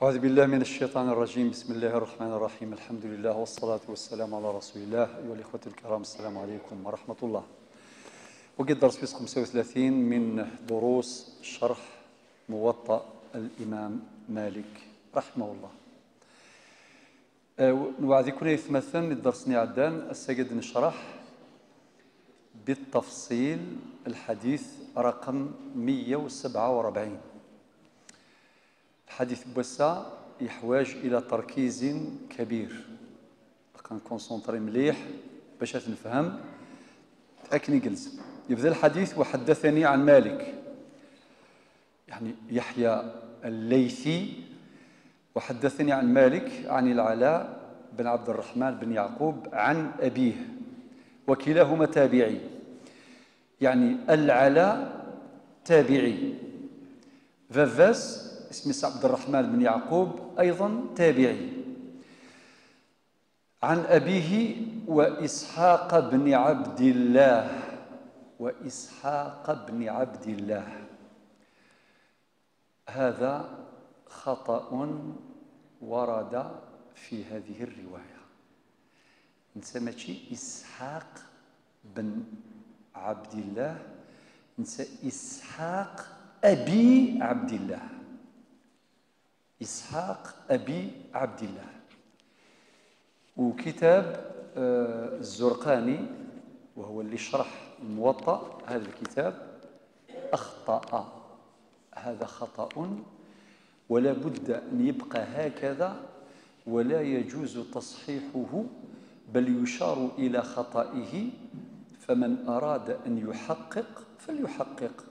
أعوذ بالله من الشيطان الرجيم. بسم الله الرحمن الرحيم. الحمد لله والصلاة والسلام على رسول الله. أيها الإخوة الكرام، السلام عليكم ورحمة الله. وقد درس في 35 من دروس شرح موطأ الإمام مالك رحمه الله. نوعدي كنا يتمثل الدرس عدان السجد نشرح بالتفصيل الحديث رقم 147. الحديث بوسا يحتاج إلى تركيز كبير، كنكونسونطري مليح باش نفهم أكني جلس. يبدأ الحديث: وحدثني عن مالك، يعني يحيى الليثي، وحدثني عن مالك عن العلاء بن عبد الرحمن بن يعقوب عن أبيه، وكلاهما تابعي. يعني العلاء تابعي، فافاس اسمه عبد الرحمن بن يعقوب أيضا تابعي، عن أبيه وإسحاق بن عبد الله. وإسحاق بن عبد الله هذا خطأ ورد في هذه الرواية. نسى ماشي إسحاق بن عبد الله، نسى إسحاق أبي عبد الله. إسحاق أبي عبد الله. وكتاب الزرقاني وهو اللي شرح الموطأ هذا الكتاب أخطأ. هذا خطأ، ولا بد أن يبقى هكذا، ولا يجوز تصحيحه، بل يشار إلى خطئه. فمن أراد أن يحقق فليحقق،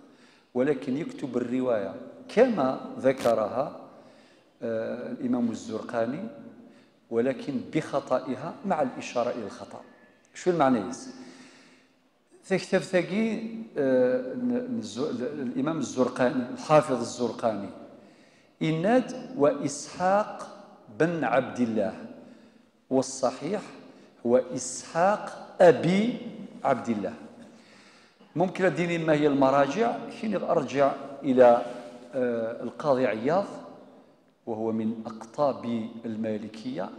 ولكن يكتب الرواية كما ذكرها الإمام الزرقاني، ولكن بخطئها مع الإشارة إلى الخطأ. شو المعنى؟ تكتب الإمام الزرقاني الحافظ الزرقاني إناد وإسحاق بن عبد الله، والصحيح هو إسحاق أبي عبد الله. ممكن أديني ما هي المراجع؟ حين أرجع إلى القاضي عياض وهو من أقطاب المالكية،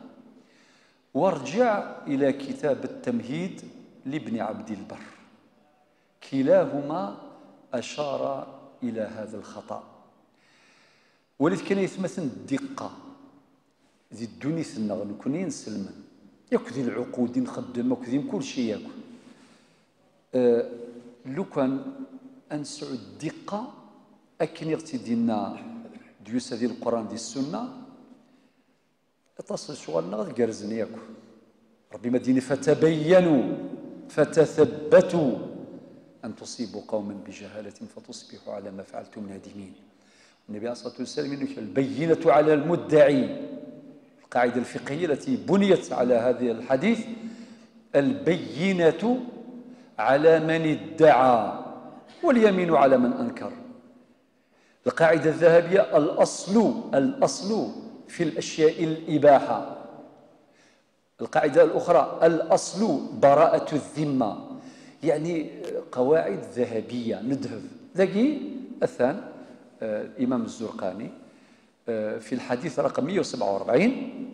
وارجع إلى كتاب التمهيد لابن عبد البر، كلاهما أشار إلى هذا الخطأ. ولذلك كان يتمثل الدقة ذي الدنيا ثنا نكونين نسلمن ياكل العقود نخدم وكذي كل شيء ياكل. لو كان أنسع الدقة أكن يغتدينا ديوس هذه القرآن دي السنة تصل شغلنا غير جرزني ياكل. ربي مديني فتبينوا فتثبتوا أن تصيبوا قوما بجهالة فتصبحوا على ما فعلتم نادمين. النبي عليه الصلاة والسلام يقول البينة على المدعي. القاعدة الفقهية التي بنيت على هذا الحديث: البينة على من ادعى واليمين على من أنكر. القاعدة الذهبية: الأصل في الأشياء الإباحة. القاعدة الأخرى: الأصل براءة الذمة. يعني قواعد ذهبية نذهب ذكي. الثاني الإمام الزرقاني في الحديث رقم 147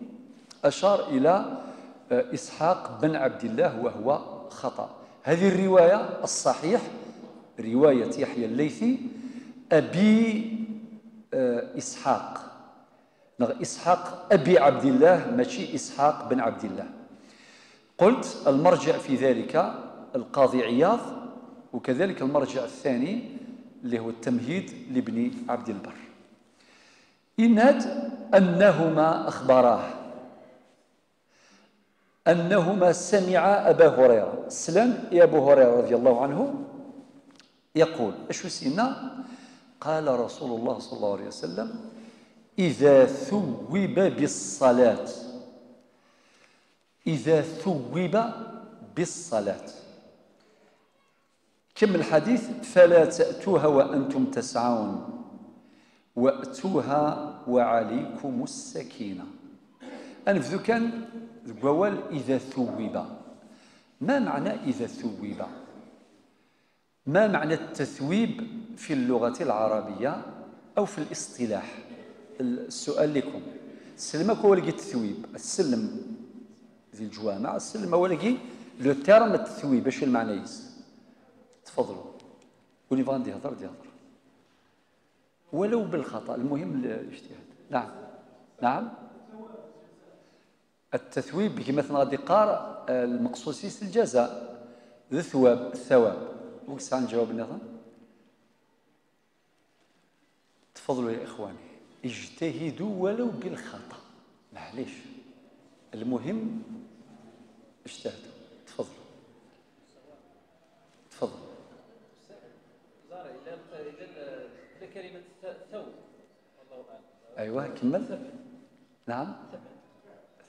أشار إلى إسحاق بن عبد الله وهو خطأ. هذه الرواية الصحيح رواية يحيى الليثي أبي إسحاق. إسحاق أبي عبد الله ماشي إسحاق بن عبد الله. قلت المرجع في ذلك القاضي عياض، وكذلك المرجع الثاني اللي هو التمهيد لابن عبد البر. إناد أنهما أخبراه أنهما سمع أبا هريرة. سلام يا أبو هريرة رضي الله عنه يقول: أشو سينا؟ قال رسول الله صلى الله عليه وسلم: إذا ثوب بالصلاة، إذا ثوب بالصلاة. كم الحديث: فلا تأتوها وأنتم تسعون، وأتوها وعليكم السكينة. أنفذ كان الجوال إذا ثوب. ما معنى إذا ثوب؟ ما معنى التثويب في اللغة العربية أو في الاصطلاح؟ السؤال لكم، السلم هو لقي التثويب، السلم ذي الجوامع، السلم هو لقي لو تيرم التثويب باش المعنى يس. تفضلوا، واللي بغا ندي يهضر يهضر ولو بالخطأ، المهم الاجتهاد. نعم نعم. التثويب كما مثلا غادي قار المقصود سيس الجزاء، الثواب الثواب. وكسا نجاوب نظام. تفضلوا يا إخواني، اجتهدوا ولو بالخطأ، معليش، المهم اجتهدوا. تفضلوا تفضلوا. إلى كلمة ثوب، والله أعلم. أيوه كمل. نعم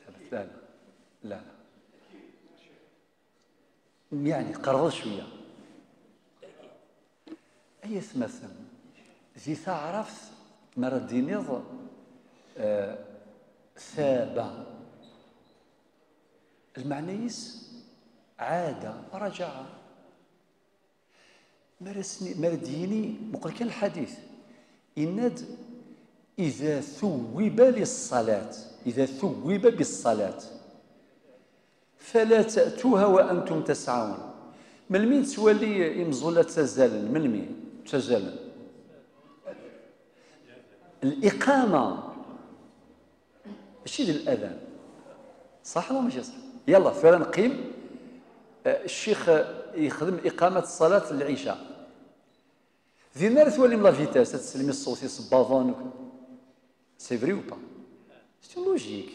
ثبت. لا لا لا، يعني قرض شوية. أي مثلا زي تعرف مرة نظر ثاب، المعنى يس عاد رجع. مرديني مقول كان الحديث إند إذا ثوب للصلاة، إذا ثوب بالصلاة فلا تأتوها وأنتم تسعون. من مين تولي إمزولة تزالن؟ من مين تزالن؟ الإقامة ماشي الأذان، صح ولا ماشي صح؟ يلا فعلا نقيم. الشيخ يخدم إقامة صلاة العشاء، ذي النار تولي من لا فيتاس تسلمي الصوت يصباظون. سي فري و با؟ سي لوجيك.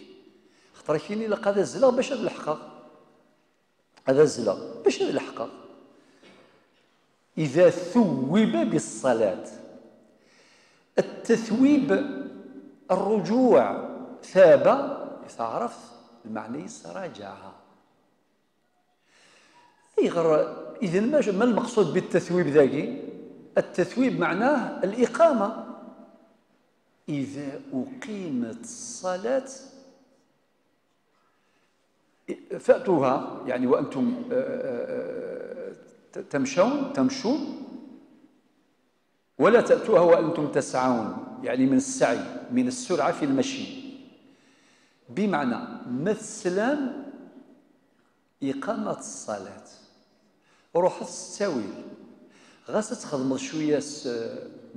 خاطر كاينين لا هذا الزلا باش هذا الحقق، هذا الزلا باش هذا الحقق. إذا ثوب بالصلاة، التثويب الرجوع، ثاب إذا عرفت المعنى راجعها. أي غير إذا ما المقصود بالتثويب ذاكي؟ التثويب معناه الإقامة. إذا أقيمت الصلاة فأتوها، يعني وأنتم تمشون، ولا تأتوها وأنتم تسعون، يعني من السعي، من السرعة في المشي. بمعنى مثلا إقامة الصلاة، روح تستويل غاس تخدم شوية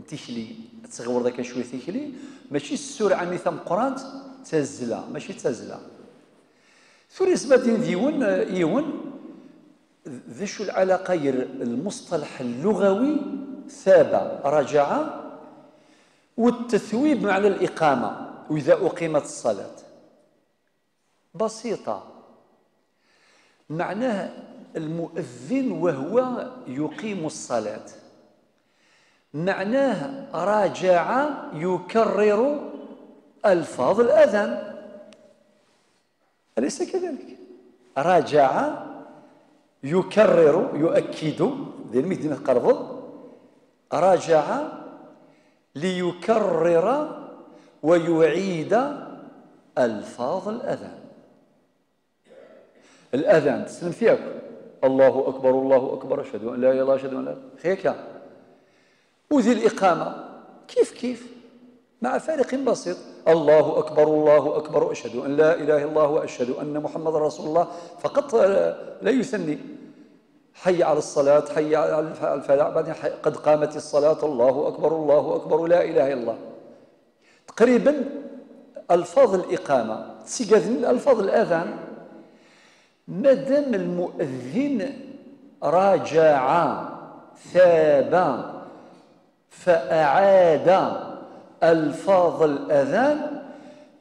تيكلي، تغور ذاك شوية تيكلي، ماشي السرعة مثل قرانت تازلة، ماشي تازلة. ثوري سباتين ديون يون ذا شو العلاقة المصطلح اللغوي ثاب رجع، والتثويب معنى الإقامة. وإذا أقيمت الصلاة بسيطة، معناه المؤذن وهو يقيم الصلاة، معناه راجع يكرر ألفاظ الأذان، أليس كذلك؟ راجع يكرر يؤكد، ذي المثل قرض، راجع ليكرر ويعيد ألفاظ الأذان. الأذان تسلم فيك الله أكبر الله أكبر أشهد أن لا إله إلا الله أشهد أن لا إله إلا الله، خيك. وذي الإقامة كيف مع فارق بسيط، الله أكبر أشهد أن لا إله إلا الله وأشهد أن محمد رسول الله، فقط لا يثني. حي على الصلاة، حي على الفلاح، بعدين قد قامت الصلاة، الله أكبر لا إله إلا الله. تقريبا ألفاظ الإقامة تسيقاذن ألفاظ الأذان. مادام المؤذن راجع ثاب فأعاد ألفاظ الأذان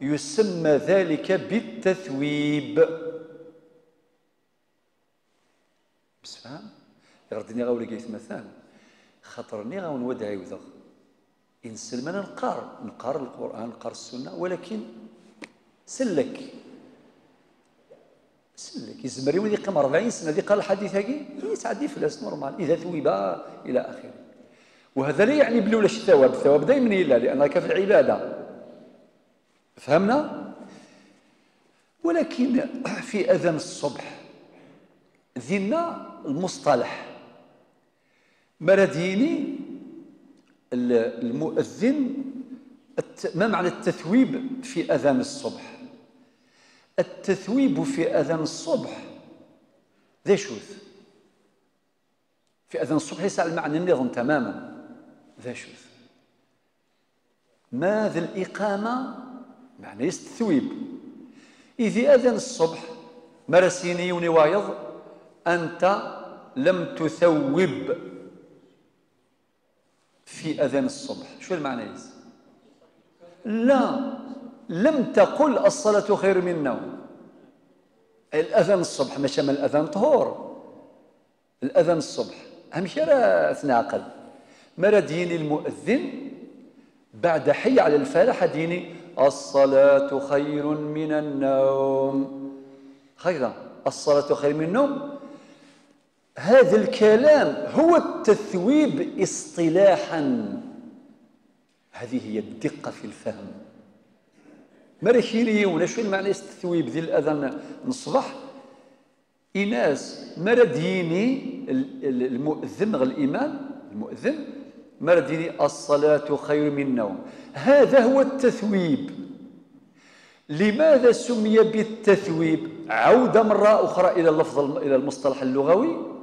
يسمى ذلك بالتثويب. بس فهم يردني غاولي قيت مثال خاطرني غاون ودعي وذا إن سلمنا نقار القرآن، نقار السنة، ولكن سلك يزمر يوم يقيم 40 سنة ذي قال الحديث هاكي يتعدي فلاس نورمال إذا ثويبا إلى آخره. وهذا لا يعني بلولاش الثواب دائما إلا لأنك في العبادة، فهمنا؟ ولكن في أذان الصبح ذينا المصطلح مرديني المؤذن ما معنى التثويب في أذان الصبح؟ التثويب في أذان الصبح ذا شوث في أذان الصبح يسعى المعنى النظام تماما ذا شوث ماذا الإقامة معنى التثويب إذا أذان الصبح مرسيني ونوايض أنت لم تثوب في أذان الصبح شو المعنى يس؟ لا لم تقل الصلاة خير من النوم الأذان الصبح ماشي من الأذان طهور الأذان الصبح أهم شيء راه تنعقل مرة ديني المؤذن بعد حي على الفلاح ديني الصلاة خير من النوم خيرا الصلاة خير من النوم هذا الكلام هو التثويب اصطلاحا هذه هي الدقة في الفهم مرشيني ولا شو المعنى التثويب ذي الأذان الصباح إناس مرديني المؤذن غير الإمام المؤذن مرديني الصلاة خير من النوم هذا هو التثويب لماذا سمي بالتثويب عودة مرة أخرى إلى اللفظ إلى المصطلح اللغوي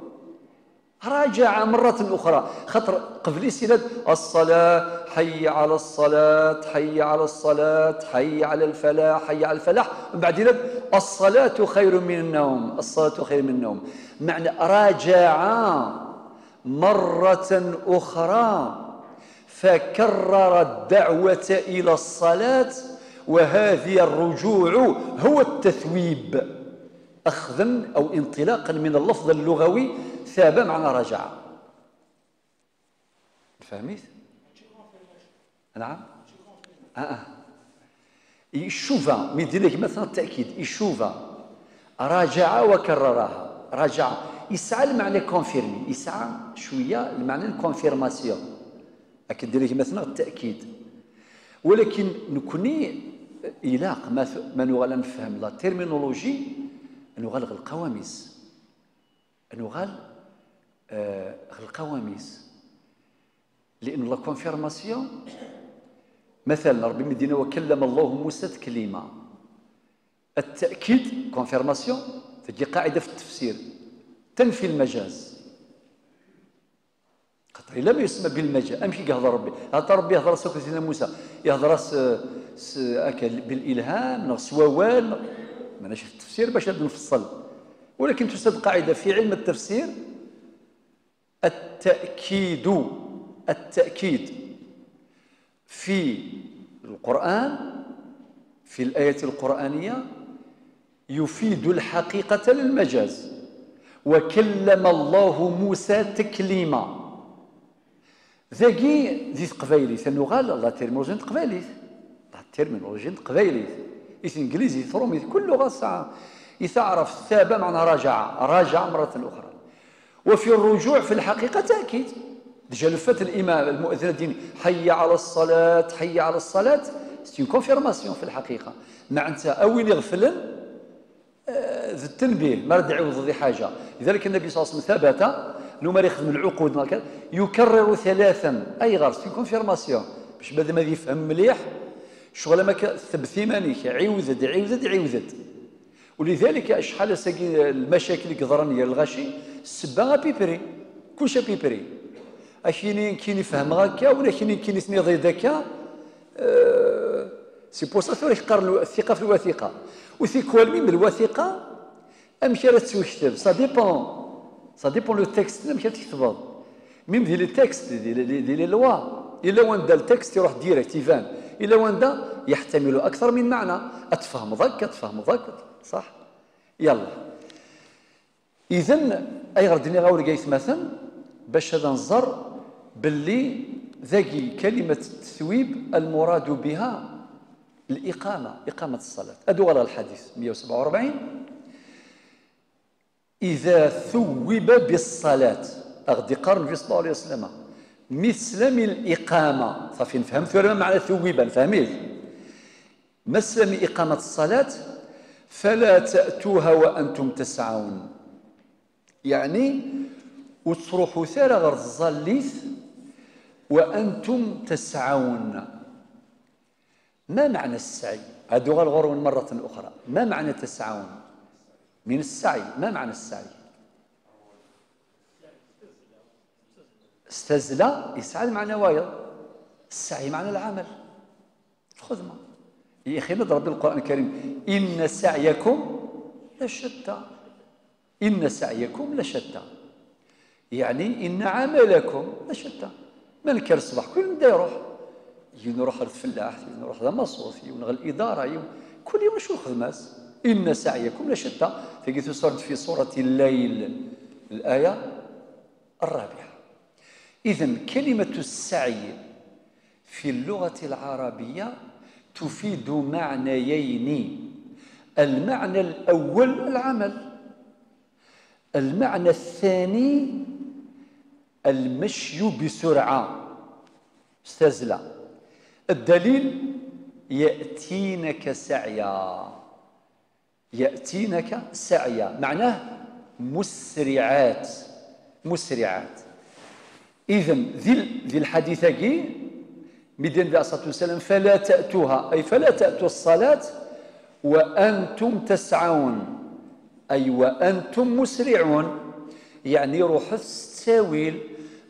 راجع مرة أخرى خطر قبل سند الصلاة حي على الصلاة حي على الصلاة حي على الفلاح حي على الفلاح من بعد الصلاة خير من النوم الصلاة خير من النوم معنى راجع مرة أخرى فكرر الدعوة إلى الصلاة وهذه الرجوع هو التثويب أخذا أو انطلاقا من اللفظ اللغوي ثاب معنى رجع فهمت؟ نعم يشوفها ميدير لك مثلا التأكيد يشوفها راجع وكررها راجع يسعى المعنى كونفيرمي يسعى شوية المعنى الكونفيرماسيون أكد لك مثلا التأكيد ولكن نكوني إلاق ما نغال نفهم لا تيرمينولوجي نغال القواميس نغال القواميس لأن لا كونفيرماسيون مثلا ربي مدينة وكلم الله موسى تكليما التأكيد كونفيرماسيون تجي قاعدة في التفسير تنفي المجاز خاطر إلا ما يسمى بالمجاز أمشي يهضر ربي هذا ربي يهضر سيدنا موسى يهضر بالإلهام سووال ماناش في التفسير باش نفصل ولكن تسد قاعدة في علم التفسير التأكيد في القرآن في الآية القرآنية يفيد الحقيقة للمجاز وكلم الله موسى تكليما ذاكي ذي قبايليت نغال لا تيرمينولوجي قبايليت لا تيرمينولوجي قبايليت إذا إنجليزي ثرومي كل لغة ساعة يتعرف ثاب معنى راجع مرة أخرى وفي الرجوع في الحقيقة تأكيد ديجا لفات الإمام المؤذن الديني حي على الصلاة حي على الصلاة سي كونفيرماسيون في الحقيقة معناتها أوين يغفلن ذي التنبيه ما رد يعوض ذي حاجة لذلك النبي صلى الله عليه وسلم ثبت انه ما يخدم العقود يكرر ثلاثا اي غير سي كونفيرماسيون باش بعد ما يفهم مليح شغل ما ثبتي مانيك عيوزد ولذلك شحال ساقي المشاكل القدرانيه الغاشي السبه بيبري كلشي بيبري كاين يفهم هكا ولا كاين يثني ضد هكا سي بور سا يقارن الثقه في الوثيقه وثيقه من الوثيقه امشي راه تكتب سا ديبون لو تكست امشي تكتب ميم ديال التكست ديال لي لوا الا وان دا التكست يروح ديريكت يبان الا وان دا يحتمل اكثر من معنى اتفهم ذاك صح يلا اذا اي غردني غاور قيس مثلا باش هذا نظر باللي ذاكي كلمه التثويب المراد بها إقامة الصلاة أدو غير الحديث 147 إذا ثوب بالصلاة أغدي قرن النبي صلى الله عليه وسلم مثل من الإقامة صافي نفهم ثم معنى ثوبا فهميت مثل من إقامة الصلاة فلا تأتوها وأنتم تسعون يعني وتروحوا ثارة غير الظليث وأنتم تسعون ما معنى السعي؟ هذو غالغرون مرة أخرى. ما معنى تسعون؟ من السعي. ما معنى السعي؟ استزلى يسعى معنى وايض. السعي معنى العمل، الخدمة. يا أخي نضرب بالقرآن الكريم إن سعيكم لشتى. إن سعيكم لشتى يعني إن عملكم لشتى. من كان الصباح كل بدا يروح، يروح الفلاح، يروح المصوف، يروح الإدارة، كل يوم شو الخدمة. إن سعيكم لشتى. في سورة الليل الآية 4. إذن كلمة السعي في اللغة العربية تفيد معنيين. المعنى الأول العمل، المعنى الثاني المشي بسرعة، استزلى. الدليل يأتينك سعيا. يأتينك سعيا معناه مسرعات، مسرعات. إذن ذي الحديث مدين بها الصلاة والسلام فلا تأتوها، أي فلا تأتوا الصلاة وأنتم تسعون، أي وأنتم مسرعون. يعني روح التاويل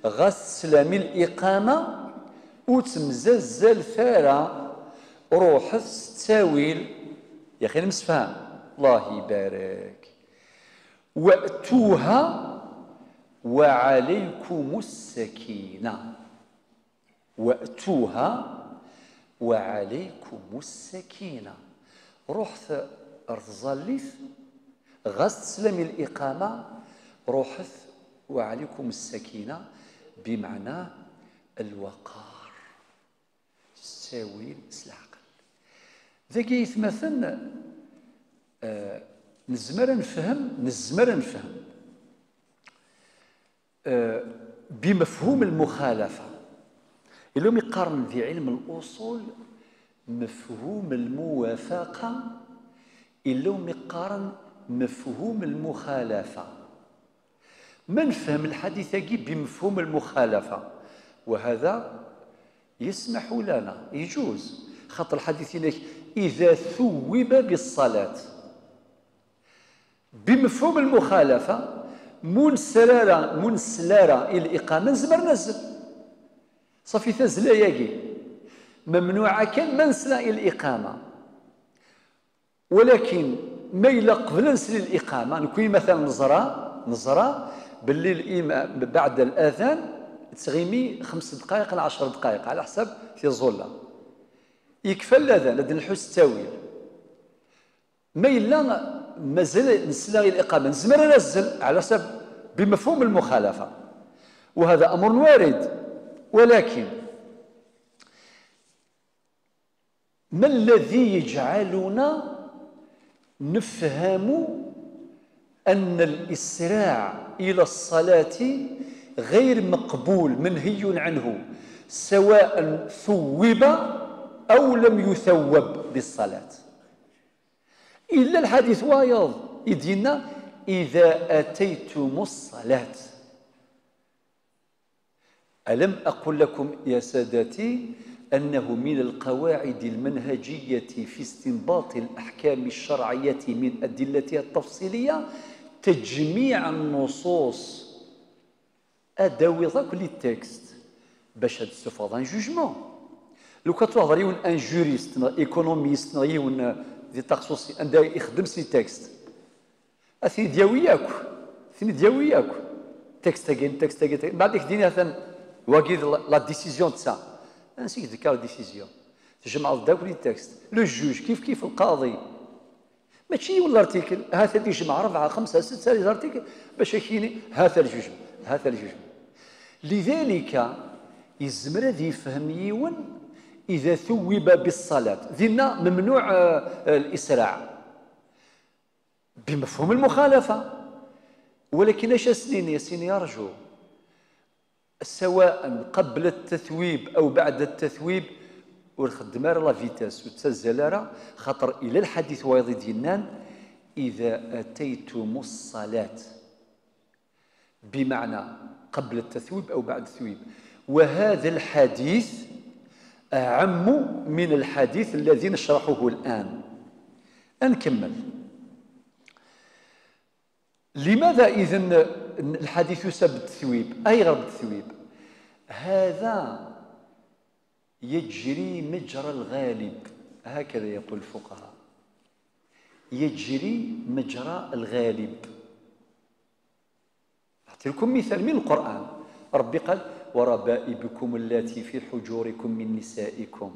غسل من الإقامة وتمززل ثارة روح التاويل. يا أخي المسفهم الله يبارك. وأتوها وعليكم السكينة. وأتوها وعليكم السكينة. روح ارتزليث غسل من الإقامة روحث وعليكم السكينة بمعنى الوقار، الساويل، العقل. ذاك يتمثل نزمر نفهم بمفهوم المخالفة. اللي يقارن في علم الأصول مفهوم الموافقة، اللي يقارن مفهوم المخالفة. ما نفهم الحديث بمفهوم المخالفة، وهذا يسمح لنا يجوز خاطر الحديث هناك إذا ثوب بالصلاة. بمفهوم المخالفة منسلارة إلى الإقامة نزمر نزل صافي تزلا ياكي ممنوعة كان منسلا إلى الإقامة، ولكن ما إلا قبل نسل الإقامة نكون مثلا نزرة باللي الإمام بعد الأذان تغيمي 5 دقائق ل 10 دقائق على حسب في الظلة يكفى الأذان لدى نحوس التاويل. ما إلا مازال نسلا إلى الإقامة نزمر نزل على حسب بمفهوم المخالفة، وهذا أمر وارد. ولكن ما الذي يجعلنا نفهم أن الإسراع إلى الصلاة غير مقبول منهي عنه سواء ثوب أو لم يثوب بالصلاة؟ إلا الحديث وايض يدينا إذا أتيتم الصلاة. ألم أقل لكم يا سادتي أنه من القواعد المنهجية في استنباط الأحكام الشرعية من أدلتها التفصيلية تجميع النصوص أداوي كل التكست باش تستفاد ان جوجمون. لو كتهضر يون ان جوريست ايكونوميست يون ذي تخصصي عنده يخدم سي تكست اثني دياوياك تكست اجين بعد يخديني مثلا واقي لا ديسيزيون تاع نسيت ذكر لا ديسيزيون تجمع داك لي تكست لو جوج كيف القاضي ماشي ولا ارتيكل هذا اللي يجمع 4 5 6 ارتيكل باش يكيني هذا الجوج. لذلك يزمر ذي يفهم يون إذا ثوب بالصلاة ذينا ممنوع الإسراع بمفهوم المخالفة. ولكن اش سنين يا سيني يرجو سواء قبل التثويب أو بعد التثويب والخدمة لا فيتاس وتسزلارا خاطر إلى الحديث وايض دينان إذا أتيتم الصلاة بمعنى قبل التثويب أو بعد التثويب. وهذا الحديث أعم من الحديث الذي نشرحه الآن. نكمل. لماذا إذن الحديث يسب بالتثويب أي غير بالتثويب؟ هذا يجري مجرى الغالب، هكذا يقول الفقهاء، يجري مجرى الغالب. أعطي لكم مثال من القرآن. ربي قال وربائبكم اللاتي في حجوركم من نسائكم.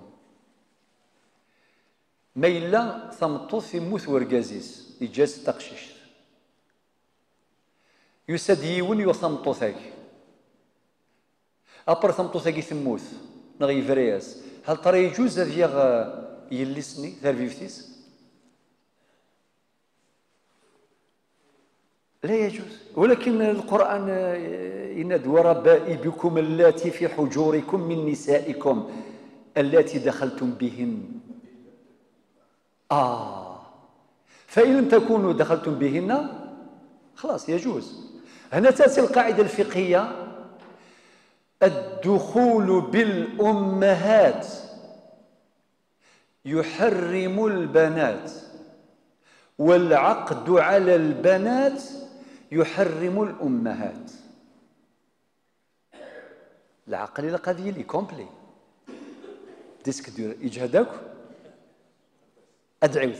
ما إلا ثمطوث يموت ورقازيس يجاز تقشيش يساد يون يثمطوثاك أبر ثمطوثاك ثموث نغي فرياس، هل ترى يجوز هذا يلسني ثرفيفتيس؟ لا يجوز. ولكن القرآن ينادي وربائبكم اللاتي في حجوركم من نسائكم اللاتي دخلتم بهن. فإن لم تكونوا دخلتم بهن خلاص يجوز. هنا تأتي القاعدة الفقهية: الدخول بالأمهات يحرم البنات، والعقد على البنات يحرم الأمهات. العقل إلى قضية لي كومبلي ديسك دير إجهادك أدعي.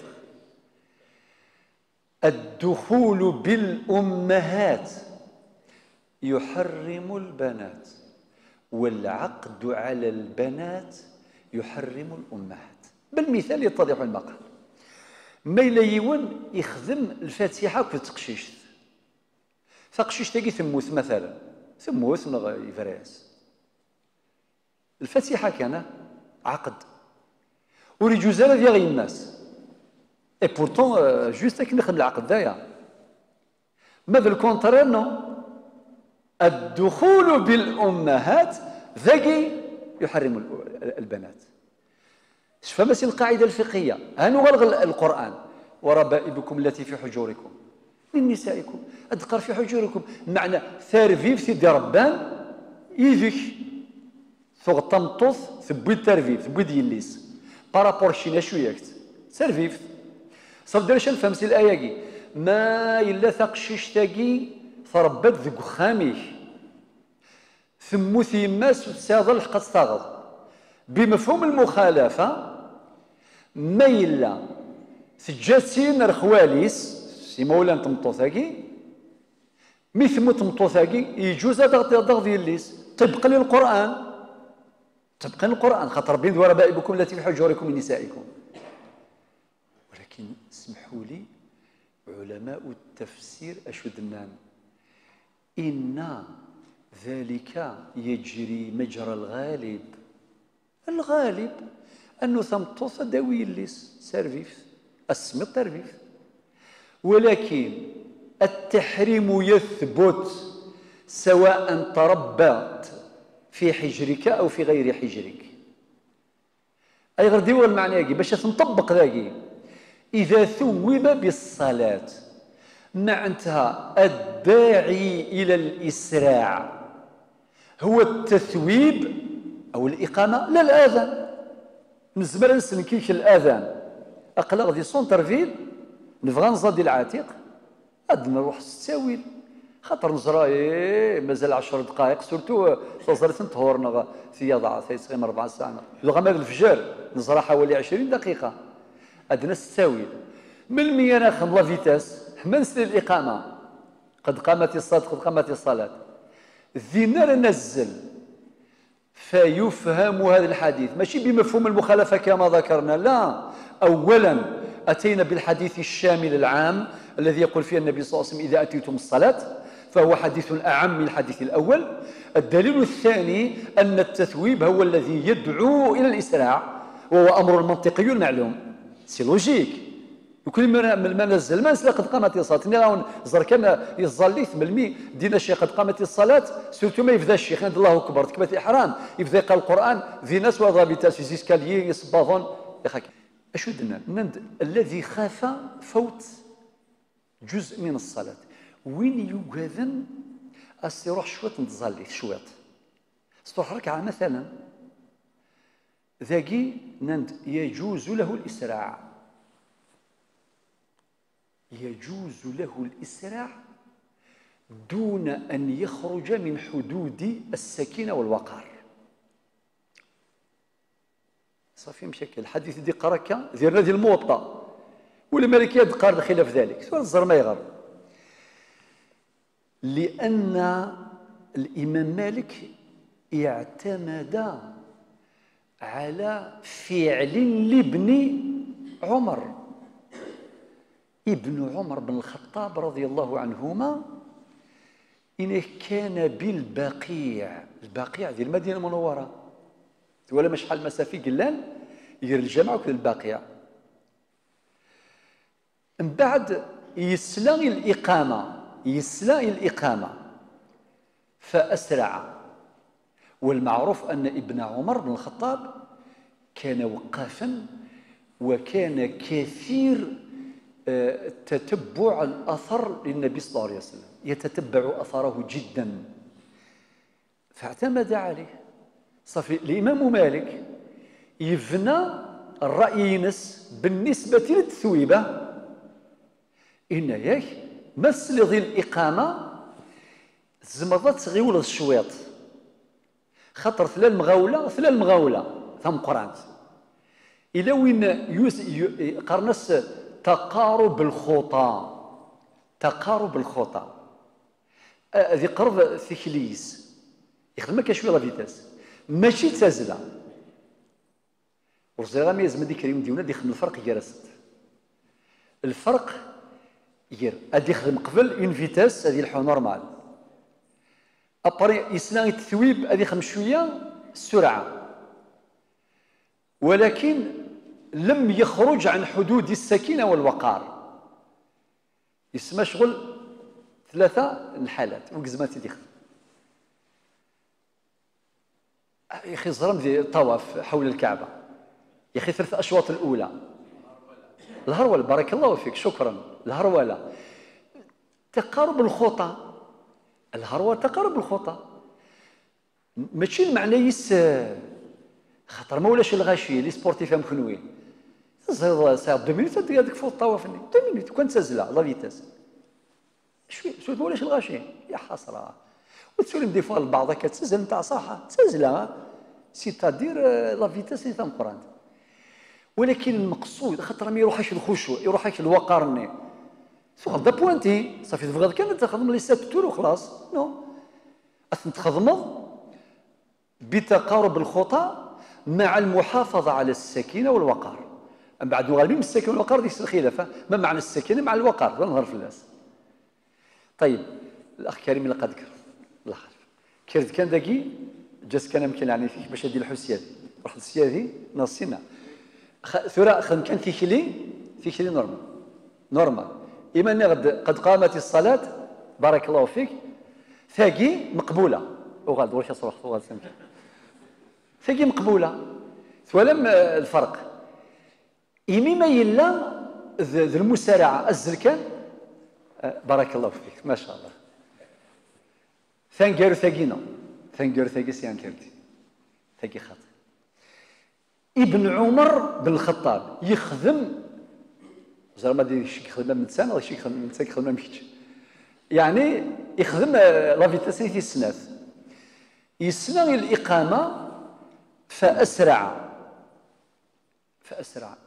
الدخول بالأمهات يحرم البنات، والعقد على البنات يحرم الأمهات. بالمثال يتضح المقال. ما إلا يون يخدم الفاتحة في تقشيش، تقشيش تاقي ثموث مثلا، ثموث يفراس الفاتحة كان عقد وريجوز هذا ديال الناس اي بورتون جوست كي نخدم العقد دايا. ماذا الكونترير نو، الدخول بالأمهات ذاكي يحرم البنات. فمثل القاعدة الفقهية هانو غلغ القرآن وربائبكم التي في حجوركم من نسائكم أدقر في حجوركم، معنى ثارفيف سيدي ربان يذك ثغ تمطوث ثبويد ثارفيف ثبويد يليس بارابور شينا شو يكت ثارفيف صدر شان فهمتي الآية ما إلا ثقشيش تاقي فربت ذك خاميك ثموث يماس وتساضل حقا تستغض بمفهوم المخالفة. ما إلا سجاتين رخواليس سي مولا تمطوثاكي مثل تمطوثاكي يجوز ضغط يليس طبقا للقرآن، طبقا للقرآن خاطر بين وربائبكم التي في حجوركم من نسائكم. ولكن اسمحوا لي علماء التفسير أشدنان إن ذلك يجري مجرى الغالب. الغالب أنه ثمطوث داوي الليس سيرفيف اسمي الترفيف، ولكن التحريم يثبت سواء تربت في حجرك أو في غير حجرك. أي غير ديوال المعنى باش تنطبق ذاكي إذا ثوب بالصلاة معناتها الداعي إلى الإسراع هو التثويب أو الإقامة لا الآذان. نزمر نسلكيك الآذان أقلا غادي سونترفيل نبغى نزادي العتيق غادي نروح الساويل خاطر نزرا مازال 10 دقائق سورتو تزرت تهورنا في ضاع ثيسغيم 4 ساعات لغا الفجر نزرا حوالي 20 دقيقة أدنى الساويل من المية ناخذ لا فيتاس حما نسلي الإقامة قد قامت الصلاة قد قامت الصلاة الذين نزل فيفهم هذا الحديث ماشي بمفهوم المخالفة كما ذكرنا، لا. أولا أتينا بالحديث الشامل العام الذي يقول فيه النبي صلى الله عليه وسلم إذا أتيتم الصلاة، فهو حديث أعم من الحديث الأول. الدليل الثاني أن التثويب هو الذي يدعو إلى الإسراع وهو أمر منطقي معلوم سي لوجيك. وكل ما نزل ما نسلا قد قامت الصلاة نراون زر كان يظلي 800 دينا شي قد قامت الصلاة سورتو ما يفدا الشيخ عند الله أكبر تكبت الإحرام يفدا يقرا القرآن في ناس وضابطات زيسكاليي يصباظون يا أشو درنا الذي خاف فوت جزء من الصلاة وين يوغذن أسيروح شوية نتظلي شوية ستروح ركعة مثلا ذاكي نند يجوز له الإسراع، يجوز له الإسراع دون أن يخرج من حدود السكينة والوقار. صافي مشاكل الحديث دي قراكا ديالنا ديال الموطأ والمالكية قال بخلاف ذلك، سؤال الزر ما يغر، لأن الإمام مالك اعتمد على فعل لابن عمر. ابن عمر بن الخطاب رضي الله عنهما إنه كان بالبقيع، البقيع ديال المدينة المنورة ولا ما شحال مسافة قلال يدير الجامعة وكذا البقيع. من بعد يسلى الإقامة فأسرع. والمعروف أن ابن عمر بن الخطاب كان وقافا وكان كثير تتبع الأثر للنبي صلى الله عليه وسلم، يتتبع أثره جدا فاعتمد عليه. صافي الإمام مالك يبنى الرأي ينس بالنسبة للتثويبة إن ياك مسل ذي الإقامة زمضت غيول الشويط خطر ثلا المغاولة ثم قرانت إلا وين قرنس تقارب الخطى ذي قرب ثكليس يخدمك شويه لا فيتاس ماشي تازله وزيرا ما يزم هذيك اليوم ديالنا يخدم الفرق جالست الفرق ير غادي يخدم قبل اون فيتاس هذه الحو نورمال ابري يسنا التثويب غادي يخدم شويه السرعه ولكن لم يخرج عن حدود السكينة والوقار. يسمى شغل ثلاثة الحالات وقزمات يدخل. يا أخي زرم ذي الطواف حول الكعبة يا أخي 3 أشواط الأولى الهرولة بارك الله فيك شكرا الهرولة تقارب الخطى الهرولة تقارب الخطى ماشي المعنى يس خاطر ما ولاش الغاشي لي سبورتيف مخنوين زيد ساعه 2 مينوت هذيك فوق الطواف 2 مينوت كون تزلا لا فيتاس شويه ما ولاش الغاشي يا حسره وتسولم دي فوا البعض كتزل نتاع صحه تزلا سيتادير لا فيتاس اللي تم قران ولكن المقصود خاطر ما يروحش الخشوع يروحش الوقار ني سو غدا بوانتي صافي تبغى كان تخدم لي 7 تور وخلاص نو تخدموا بتقارب الخطى مع المحافظة على السكينة والوقار. من بعد غالبين السكينة والوقار ديك الخلافة ما معنى السكينة مع الوقار لا نهار في الناس. طيب الأخ كريم اللي قد ذكر الله خلف كيرد كان داكي جاس كان يمكن يعني فيك باش هادي الحسيات واحد السيادي ناصينا ثورة خدم كان في نورمال إما قد قامت الصلاة بارك الله فيك ثاقي مقبولة وغاد واش صروح وغاد سمك ثاقي مقبولة ولم الفرق إمي ما يلا ذي المسارعة الزلكان بارك الله فيك ما شاء الله ثانكيرو ثاقينا ثانكيرو ثاقي سيان كيرتي ثاقي خاطر ابن عمر بن الخطاب يخدم زعما ما دير شي خدمه من سنه ولا شي خدمه من سنه خدمه مشيت يعني يخدم لا فيتاسي في السناث يسنى الإقامة فأسرع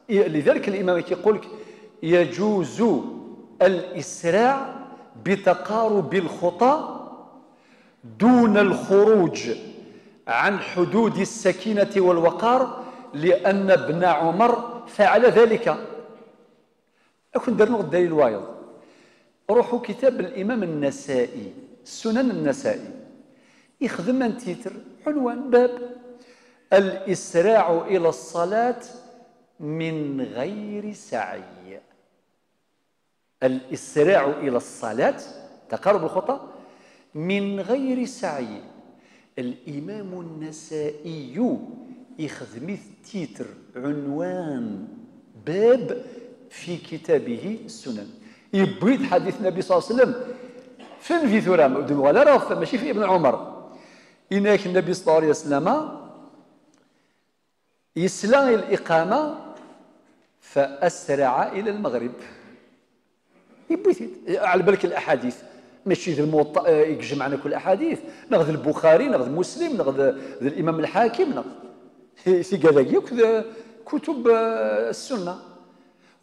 لذلك الإمام يقول لك يجوز الإسراع بتقارب الخطى دون الخروج عن حدود السكينة والوقار لأن ابن عمر فعل ذلك. أكون درنا الدليل الوايض روحوا كتاب الإمام النسائي السنن النسائي يخدم من تيتر عنوان باب الإسراع إلى الصلاة من غير سعي. الإسراع إلى الصلاة تقارب الخطى من غير سعي. الإمام النسائي يخدم تيتر عنوان باب في كتابه السنن يبريد حديث النبي صلى الله عليه وسلم فين في ثرام ولا راه ماشي في ابن عمر إنك النبي صلى الله عليه وسلم يسلى الإقامة فأسرع إلى المغرب. يبيت على بالك الأحاديث ماشي ذي الموطأ يجمعنا كل الأحاديث، ناخذ البخاري، ناخذ مسلم، ناخذ الإمام الحاكم، ناخذ في كذاك كتب السنة.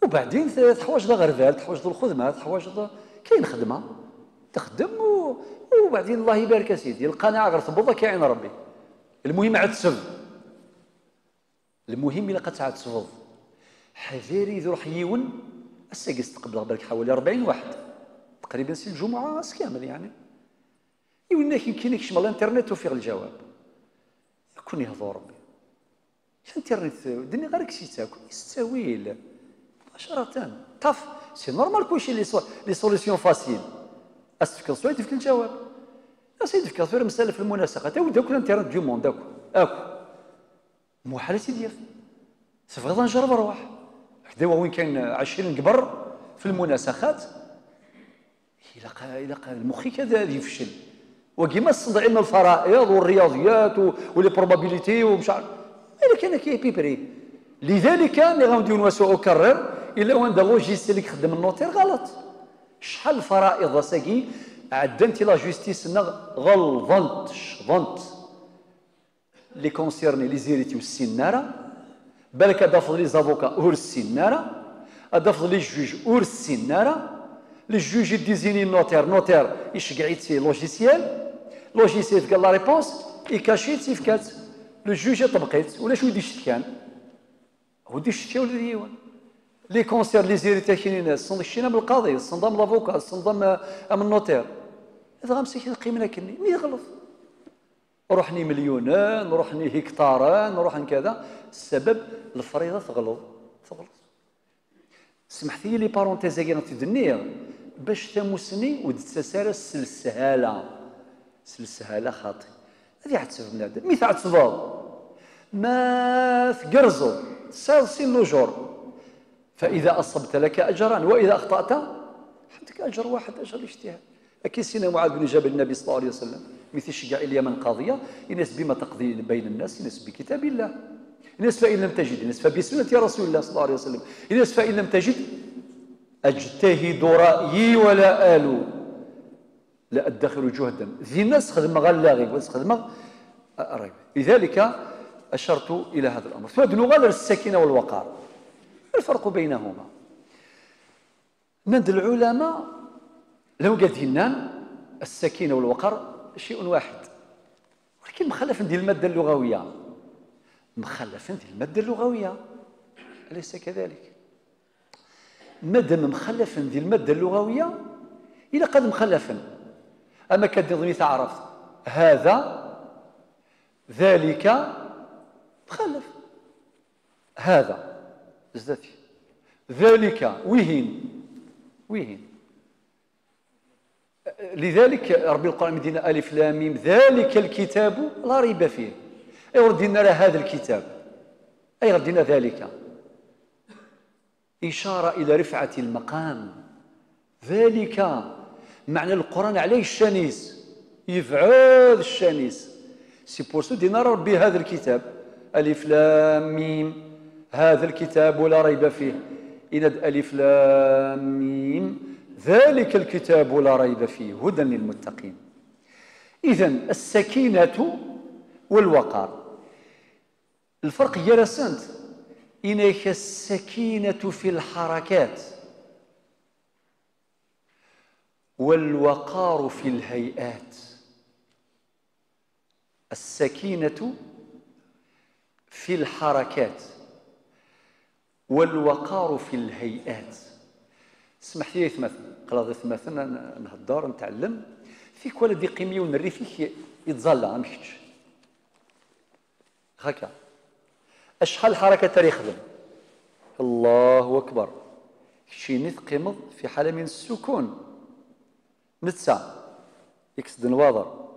وبعدين تحواج ذا غربال، تحواج ذا الخدمة، تحواج ذا كاين خدمة تخدم وبعدين الله يبارك سيدي القناعة غير تبوضها كاين ربي. المهم عاد تسب، المهم إلا قد عاد تسفض حذاري ذو يون الساقس تقبل بالك حوالي 40 واحد تقريبا سي الجمعة كامل يعني. يقول لك يمكن يكشم الانترنت وفيه الجواب يكون يهضر ربي الانترنت الدنيا غير كشي تاكل يستويل مباشرة طف سي نورمال كلشي لي سوليسيون فاسيل استفكر سواء تفك الجواب يا سيدي فكر في مسألة في المناسقة تا وداك الانترنت دو موند اكو محال سيدي سيفغي نجرب نروح هكذا وين كاين 20 قبر في المناسخات إلا قال المخي كذا يفشل وكيما الصدع من الفرائض والرياضيات ولي بروبابيليتي ومش عارف الا كان كي بيبري. لذلك اللي غندير وسأكرر الا وان دا لوجيسيال اللي يخدم النوتير غلط. شحال الفرائض ساكي عدنتي لا جوستيس غلظنت لي كونسيرني لي زيريتي والسناره بالك هذا فضل لي زافوكا اور السناره هذا فضل لي جوج اور السناره لي جوج ديزيني نوتير يشكع يتسي لوجيسيال فكا لا ريبونس يكاشيت سيفكات لو جوج طبقيت ولا شو يدي كان هو دي الشتي ولا ديوان لي كونسير لي زيريتي كاينين ناس صندشينا بالقاضي صندام لافوكا صندام ام النوتير هذا غامسي قيمنا كني مي غلط روحني مليونان روحني هكتاران روح كذا السبب الفريضه تغلط سمحتي لي بارونتيز كي نتدنيا باش تمسني وتتسارى السلسله خاطي هذه عاد تسبب بنادم مثال تصبر ما تقرزو سالسي اللجور فاذا اصبت لك اجران واذا اخطات عندك اجر واحد اجر الاجتهاد. أكيد سيدنا معاذ بن جبل النبي صلى الله عليه وسلم مثل شجاع اليمن قاضية يناس بما تقضي بين الناس يناس بكتاب الله يناس فإن لم تجد يناس فبسنة رسول الله صلى الله عليه وسلم يناس فإن لم تجد أجتهد رأيي ولا آل لا أدخر جهدا ذي الناس خدمة غلاغي بس خدمة قريب. لذلك أشرت إلى هذا الأمر. فهذا غير السكينة والوقار الفرق بينهما ند العلماء لو قالت السكينة والوقار شيء واحد ولكن مخلف ديال المادة اللغوية أليس كذلك؟ مادام مخلف ديال المادة اللغوية إلا قد مخلفا أما كدنظمي تعرف هذا ذلك مخلف هذا زدتي ذلك وهين لذلك ربي القرآن مدينا ألف لام ميم ذلك الكتاب لا ريب فيه أي ردينا هذا الكتاب أي ردينا ذلك إشارة إلى رفعة المقام ذلك معنى القرآن عليه الشانيس يفعل الشانيس سي بورسو دينا ربي هذا الكتاب ألف لام ميم هذا الكتاب لا ريب فيه إند ألف لام ميم ذلك الكتاب لا ريب فيه هدى للمتقين. إذن السكينة والوقار الفرق هي رسنت إنك السكينة في الحركات والوقار في الهيئات. السكينة في الحركات والوقار في الهيئات. سمحت لي ثمثل قراضي ثمثل نهضر نتعلم فيك ولا دي قيمي ونري فيك يتظلى ما مشيتش هكا اشحال حركه تاريخ خدم الله اكبر شي نيت قيمض في حاله من السكون نتسع يكسد الواضر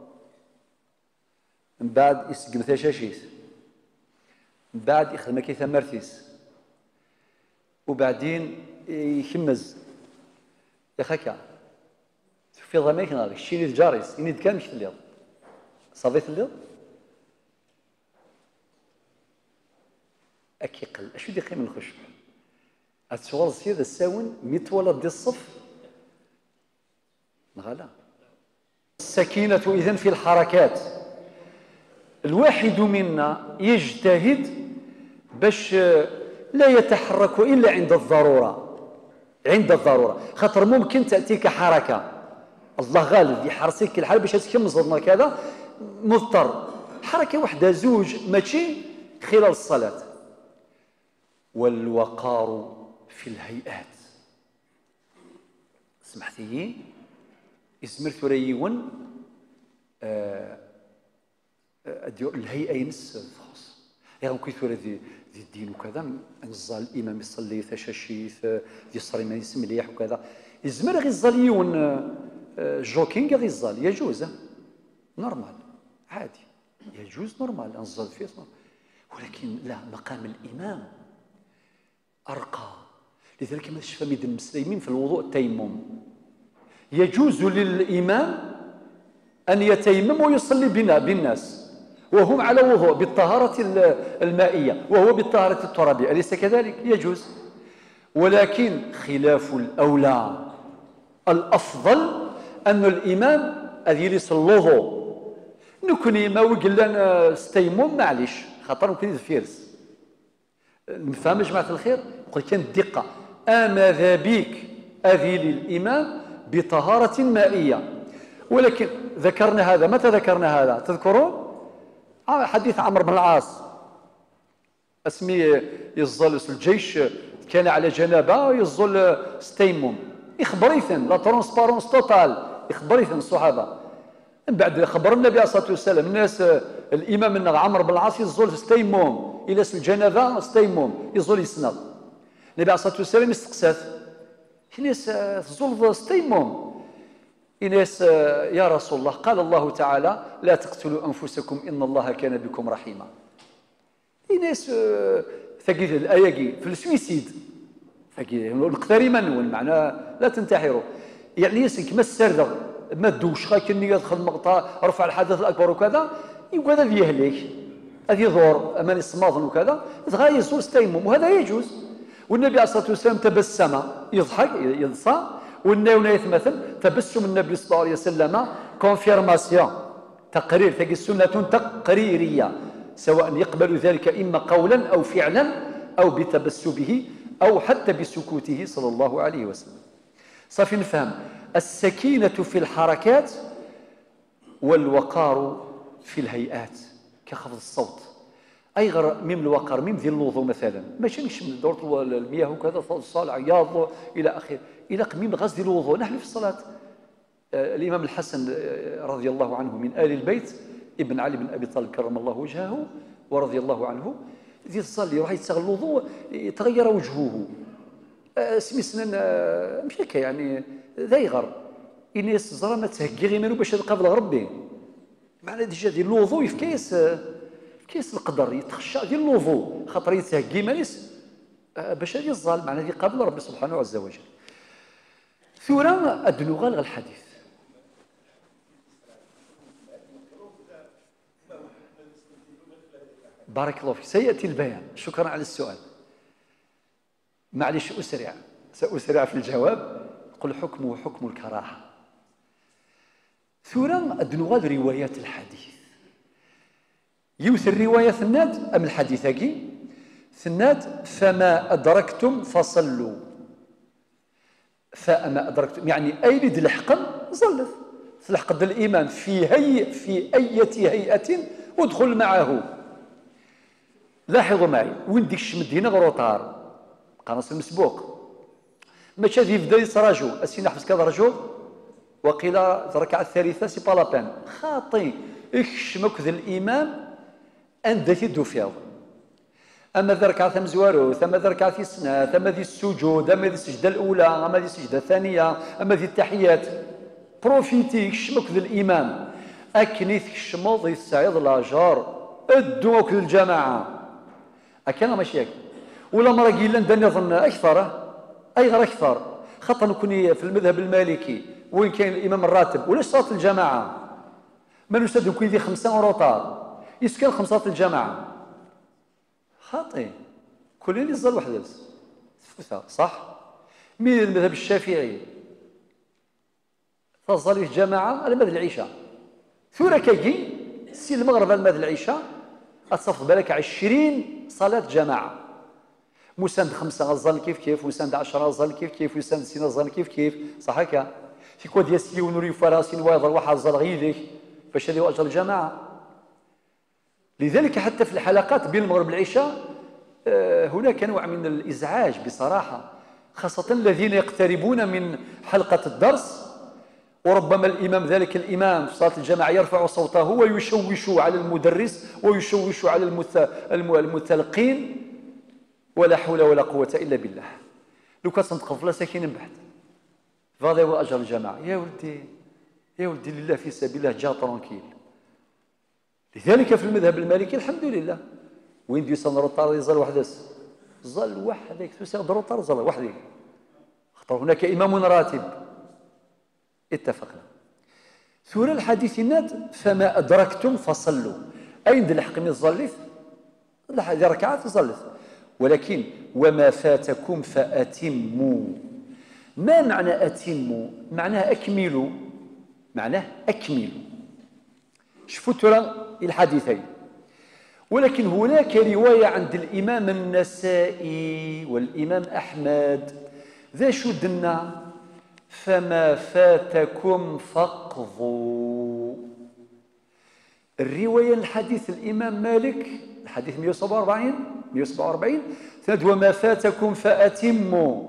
من بعد يسقم ثشاشيس من بعد يخدم كي ثمرتيس وبعدين يخمز يخكا في ضميك ناري شيني الجاريس ينيد كان مش الليل صافيت الليل أكي قل أشو دي قيم الخشوع أتصور سيد الساون متولد دي الصف نغلا. السكينة إذن في الحركات. الواحد منا يجتهد باش لا يتحرك إلا عند الضرورة، عند الضرورة، خاطر ممكن تأتيك حركة الله غالب يحرسك الحال باش تكمل كذا مضطر حركة واحدة زوج ماشي خلال الصلاة. والوقار في الهيئات. سمحتي اسمرت ريون الهيئة ينس خاص يعني كيف ذي الدين وكذا نزال الإمام يصلي ثشاشيث دي صري ما يسمى مليح وكذا يزمر غير الزاليون جوكينغ غير الزال يجوز نورمال عادي يجوز نورمال نزال فيه ولكن لا مقام الإمام أرقى. لذلك ما تشفى ميد المسلمين في الوضوء التيمم يجوز للإمام أن يتيمم ويصلي بالناس وهم على وضوء بالطهارة المائية وهو بالطهارة الترابية أليس كذلك؟ يجوز. ولكن خلاف الأولى الأفضل أن الإمام أذيلس الوضوء نكوني ما وقل لنا ستيمم معليش خاطر نكوني فيرس نفهم يا جماعة الخير قل كان الدقة ماذا بك أذيل الإمام بطهارة مائية. ولكن ذكرنا هذا متى ذكرنا هذا تذكرون؟ حديث عمرو بن العاص اسمي يزل الجيش كان على جنابه يزل ستيمم يخبريثن لا ترونسبارونس توتال يخبريثن الصحابه من بعد خبر النبي عليه الصلاه والسلام الناس الامام من عمرو بن العاص يزل ستيمم الى الجنابه ستيمم يزل يسند النبي عليه الصلاه والسلام يستقسات الناس تزل ستيمم إناس يا رسول الله قال الله تعالى لا تقتلوا أنفسكم إن الله كان بكم رحيما. إناس ثقيل الآية في السويسيد ثقيل نقتري منون معناه لا تنتحروا يعني يسك ما السردغ ما تدوش خاك النية يدخل المقطع رفع الحدث الأكبر وكذا يبقى هذا يهلك هذه ظهر أمان الصماضن وكذا تغير ستيمم وهذا يجوز. والنبي عليه الصلاة والسلام تبسم يضحك يضصى والناونا يتمثل تبسم النبي صلى الله عليه وسلم كونفيرماسيون تقرير تجي السنة تقريرية سواء يقبل ذلك إما قولا أو فعلا أو بتبسمه أو حتى بسكوته صلى الله عليه وسلم. صافي نفهم السكينة في الحركات والوقار في الهيئات كخفض الصوت أي غير ميم الوقار ميم ذي الوضوء مثلا ماشي نمشي من دورة المياه وكذا الصلاة عياض إلى آخره إلى قميم غسل الوضوء. نحن في الصلاة الإمام الحسن رضي الله عنه من آل البيت ابن علي بن أبي طالب كرم الله وجهه ورضي الله عنه ذي الصلاة يروح يتسغل الوضوء يتغير وجهه سمي سنن مش هكا يعني ذا يغر الناس زرا ما تهكي غير منو باش قبل ربي معنى ديجا ديال الوضوء في كيس القدر يتخشى ديال الوضوء خاطر يتهكي مانيس باش هذه الظال معنى دي قبل ربي سبحانه عز وجل. ثورة أدلغ الحديث بارك الله فيك سيأتي البيان. شكرا على السؤال معلش سأسرع في الجواب. قل حكمه حكم الكراهة. ثورة أدلغ روايات الحديث يوث الرواية ثناد أم الحديث أكي ثناد فما أدركتم فصلوا فما أدركتم يعني أي لد الحقم ظلت تلحق الإيمان في أي هيئة وادخل معه. لاحظوا معي وين ديك الشمد هنا غروطار قناص المسبوق ماشي هذه يبدا يصراجو اسي نحبس كذا رجل وقيل الركعة الثالثة سي با لابان خاطي اكشمك ذا الإمام أندثي الدفاض أما ذا ركعة ثم زوارو ثم ذا ركعة في السنة ثم ذي السجود أما ذي السجدة الأولى أما ذي السجدة الثانية أما ذي التحيات بروفيتي كشمك ذا الإمام أكني تكشمض السعيد لاجار ادوك للجماعة أكان ماشي هكا ولا مرة قيل لنا نظن أكثر أي غير أكثر خاطر نكوني في المذهب المالكي وين كاين الإمام الراتب ولاش صلاة الجماعة ما نستدعو كي ذي 5 روطار يسكن 5 الجماعة خاطئ كل اللي يصل وحده تفوتها صح. من المذهب الشافعي تصلي في جماعه على مذهب العشاء، ثورة كيجي سي المغرب على مذهب العشاء اتصفط بالك 20 صلاه جماعه، مساند 5 غزال كيف كيف، مساند 10 غزال كيف كيف، مساند 6 غزال كيف كيف، صح هكا في كود ياسي ونوري فراسين وايضا واحد زال غيدك باش هذه اجر الجماعه. لذلك حتى في الحلقات بين المغرب والعشاء هناك نوع من الازعاج بصراحه، خاصه الذين يقتربون من حلقه الدرس، وربما الامام ذلك الامام في صلاه الجماعه يرفع صوته ويشوش على المدرس ويشوش على المتلقين، ولا حول ولا قوه الا بالله. لو كان تنتقف ساكنين بحث فهذا هو اجر الجماعه. يا ولدي يا ولدي لله في سبيل الله جا ترونكيل. لذلك في المذهب المالكي الحمد لله وين يصل روطار يزال وحدس زال وحدك تسال روطار زال وحدك، خاطر هناك امام راتب. اتفقنا. ثورة الحديث النات فما أدركتم فصلوا، أين ذا الحق من ظلث هذه ركعات ظلث، ولكن وما فاتكم فأتموا. ما معنى أتموا؟ معناه أكملوا، معناه أكملوا. شوفوا ترى الحديثين، ولكن هناك رواية عند الإمام النسائي والإمام أحمد ذا شو دنا فما فاتكم فاقضوا. الرواية الحديث الإمام مالك الحديث 147 ثلاث وما فاتكم فأتموا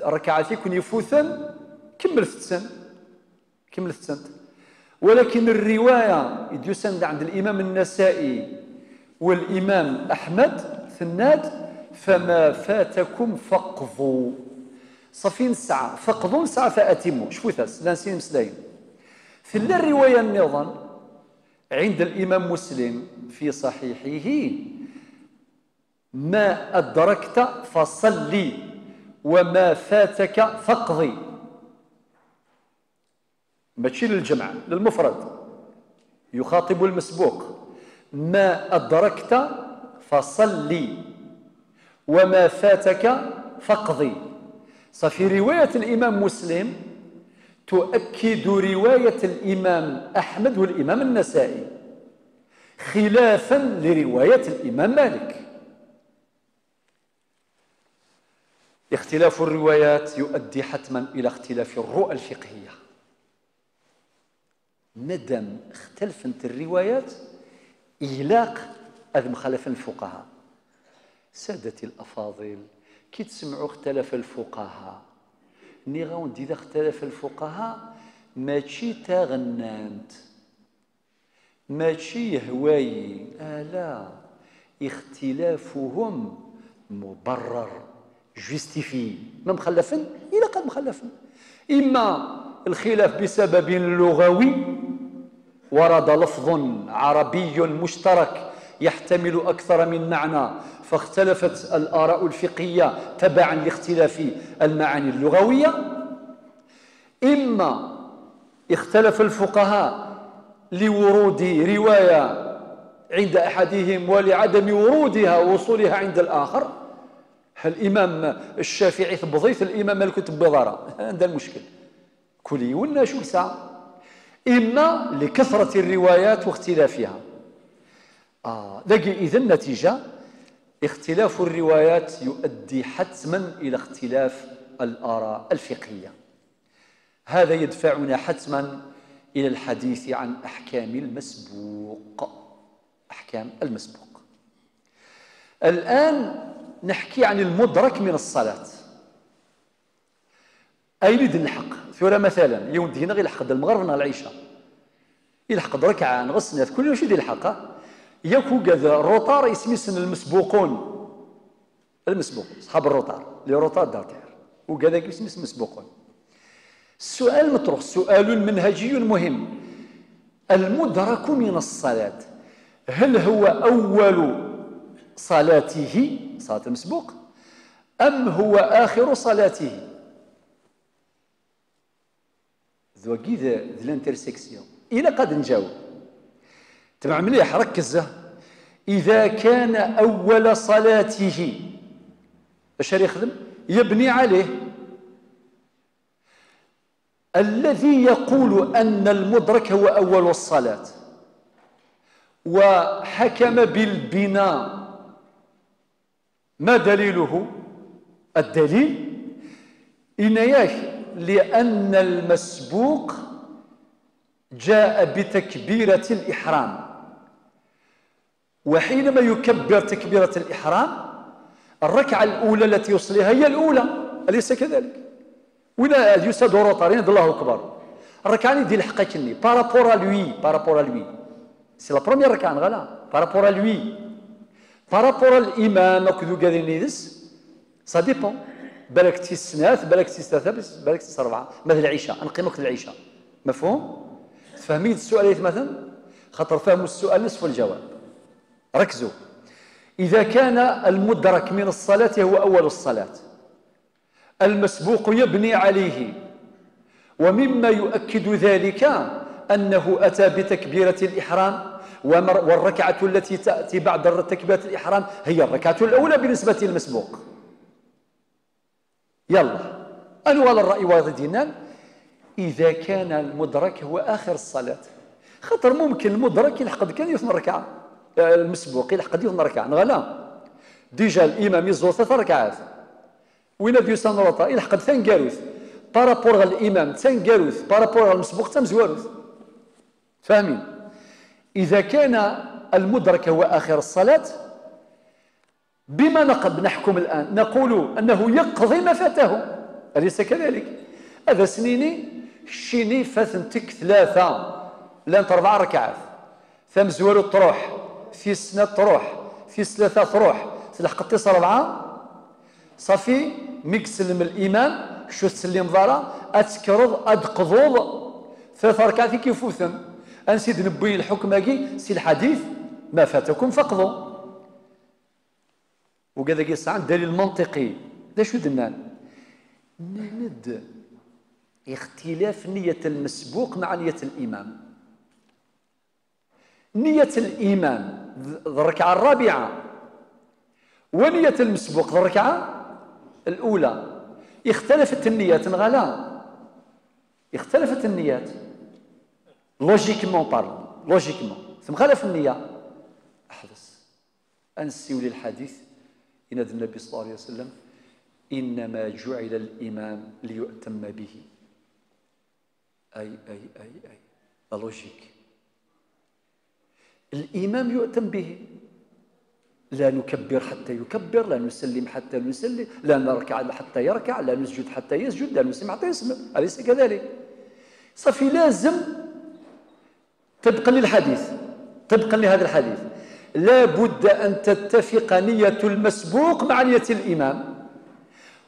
ركعات يكون يفوثا كملت السنة. ولكن الرواية يديوسند عند الإمام النسائي والإمام أحمد ثناد فما فاتكم فاقضوا صفين ساعة فقضوا ساعة فأتموا. شوفوا ثاس لانسين مسلاين في الرواية النظام عند الإمام مسلم في صحيحه ما أدركت فصلي وما فاتك فاقضي، ماشي للجمع للمفرد يخاطب المسبوق. ما أدركت فصلي وما فاتك فاقضي. ففي رواية الإمام مسلم تؤكد رواية الإمام أحمد والإمام النسائي خلافا لرواية الإمام مالك. اختلاف الروايات يؤدي حتما إلى اختلاف الرؤى الفقهية. مادام اختلفت الروايات إغلاق هذا مخالفة الفقهاء. سادتي الأفاضل كي تسمعوا اختلف الفقهاء نيغاون إذا اختلف الفقهاء ماشي تغنانت ماشي هواي لا، اختلافهم مبرر جوستيفي ما مخلفن إلى قد مخلفن. إما الخلاف بسبب لغوي ورد لفظ عربي مشترك يحتمل أكثر من معنى فاختلفت الآراء الفقهية تبعا لاختلاف المعاني اللغوية، إما اختلف الفقهاء لورود رواية عند أحدهم ولعدم ورودها ووصولها عند الآخر. الإمام الشافعي ثبضيت الإمام مالك تبضارة هذا المشكل كلي ولا شو ساعة، إما لكثرة الروايات واختلافها. لكن إذا النتيجة اختلاف الروايات يؤدي حتما إلى اختلاف الآراء الفقهية. هذا يدفعنا حتما إلى الحديث عن أحكام المسبوق. أحكام المسبوق. الآن نحكي عن المدرك من الصلاة. أين يد الحق ثورة مثلا يوم دينا غير الحق المغرب نهار العشاء يلحق ركعة نغسل كل واش يدير الحق ياكو كذا الروطار يسميسن المسبوقون صحاب الروطار لي روطار دارتير وكذا يسميسن المسبوقون. السؤال مطروح سؤال منهجي مهم، المدرك من الصلاة هل هو أول صلاته صلاة المسبوق أم هو آخر صلاته؟ ذوقي ذا الانترسكسيون إلى قد نجاوب تبع مليح ركز. إذا كان أول صلاته اش يخدم؟ يبني عليه. الذي يقول أن المدرك هو أول الصلاة وحكم بالبناء ما دليله؟ الدليل إنياك لأن المسبوق جاء بتكبيرة الإحرام، وحينما يكبر تكبيرة الإحرام الركعة الأولى التي يصليها هي الأولى، أليس كذلك؟ ولا يسد روطارين الله أكبر الركعة اللي دير الحقيقة بارابورا لوي سي لا بروميير ركعة غالا بارابورا لوي بارابورا الإمام كذو قادرين يدس سا ديبون، بالك تيسناث بالك تيستاث بالك تيسربعة مثل العشاء نقيم وقت العشاء، مفهوم؟ تفهمين السؤال مثلا خاطر فهموا السؤال نصف الجواب. ركزوا، إذا كان المدرك من الصلاة هو أول الصلاة المسبوق يبني عليه، ومما يؤكد ذلك أنه أتى بتكبيرة الإحرام، والركعة التي تأتي بعد تكبيرة الإحرام هي الركعة الأولى بالنسبة للمسبوق. يلا أنوال الرأي واضح دينان إذا كان المدرك هو آخر الصلاة، خاطر ممكن المدرك يلحق كان يثنى ركعة، المسبوق يلحق يثنى ركعة غلا ديجا الإمام يزور 3 ركعات وين ديو سانروطا يلحق ثان كاروث بارابور الإمام ثان كاروث بارابور المسبوق ثان زواروث. فاهمين؟ إذا كان المدرك هو آخر الصلاة بما نحكم الآن؟ نقول أنه يقضي ما فاته، أليس كذلك؟ هذا سنيني شيني فاتنتك 3 لان 4 ركعات ثم زوالو تروح في سنة تروح في 3 تروح تلحق تصل 4 صافي ميك سلم الإمام شو تسلم ضارة أتكرض أدقضوض 3 ركعات كيفوثم أنسيد نبوي الحكم هاكي سي الحديث ما فاتكم فقضوا. وكذا كيسعى الدليل المنطقي دا شو دنان ند اختلاف نية المسبوق مع نية الإمام. نية الإمام الركعة الرابعة ونية المسبوق الركعة الأولى اختلفت النيات غلا اختلفت النيات لوجيكمون بارلون لوجيكمون ثم خالف النية أحدث أنسيوا للحديث إن النبي صلى الله عليه وسلم إنما جعل الإمام ليؤتم به أي لا لوجيك الإمام يؤتم به لا نكبر حتى يكبر لا نسلم حتى نسلم لا نركع حتى يركع لا نسجد حتى يسجد لا نسلم حتى يسلم أليس كذلك؟ صافي لازم طبقا للحديث طبقا لهذا الحديث لا بد أن تتفق نية المسبوق مع نية الإمام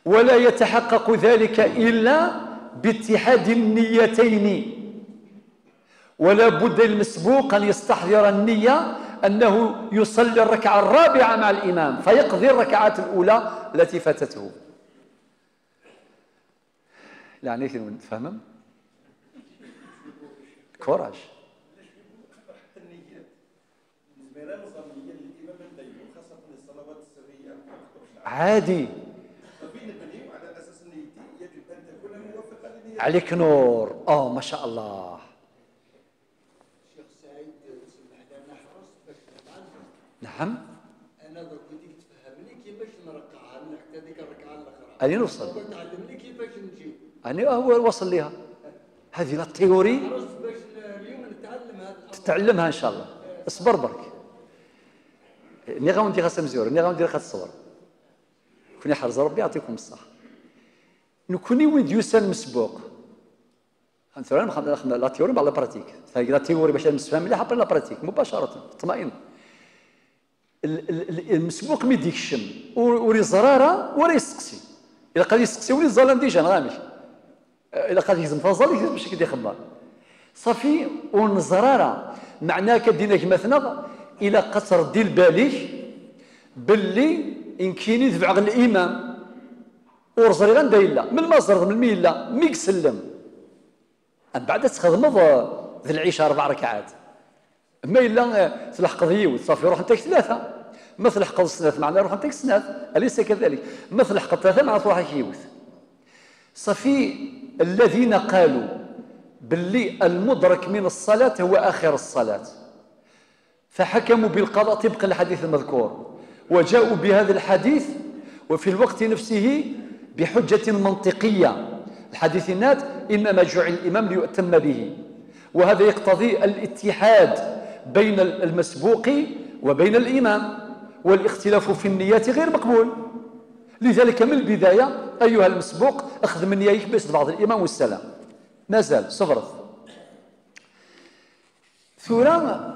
ولا يتحقق ذلك إلا باتحاد النيتين ولا بد للمسبوق أن يستحضر النية أنه يصلي الركعة الرابعة مع الإمام فيقضي الركعات الأولى التي فاتته. يعني تفهم؟ كوراج عادي عليك نور. ما شاء الله. شيخ سعيد سمح لنا حرصت باش نتعلم. نعم انا درك بديك تفهمني كيفاش نرقعها حتى ديك الركعه الاخرى. اني نوصل تعلمني كيفاش نجي. اني هو وصل ليها هذه لا تيوري حرصت باش اليوم نتعلم هذا تتعلمها ان شاء الله. اصبر برك ني غندير خاصه مزيور ني غندير خاص الصور كوني حرز ربي يعطيكم الصحه. نكوني وين ديوسان مسبوق لا تيوري مع لا براتيك لا تيوري باش نفهم مليح ابري لا براتيك مباشره اطمئن. المسبوق ما يديك الشم وري زراره ورا يسقسي الا قال يسقسي ولي الظلام ديجا غامش الا قال يهزم فازال باش كيدير خبار صافي ونزراره معناه كدينا مثلا الى قصر ديال بالك باللي ان كاين يدفع على الامام ورزري غندايلا من المصدر من الميله ميك سلم من بعد تخدم ذي العشاء 4 ركعات ما إلا تلحق ذيوت صافي روح أنت ثلاثة، ما تلحق السنات معنا روح أنت سنات، أليس كذلك؟ ما تلحق ثلاثة مع تروح كيوث. صافي الذين قالوا باللي المدرك من الصلاة هو آخر الصلاة فحكموا بالقضاء طبق الحديث المذكور، وجاءوا بهذا الحديث وفي الوقت نفسه بحجة منطقية. الحديث النات إنما جعل الإمام ليؤتم به، وهذا يقتضي الاتحاد بين المسبوق وبين الإمام، والاختلاف في النيات غير مقبول. لذلك من البداية أيها المسبوق أخذ من نيائك بس بعض الإمام والسلام مازال صبرت. ثورة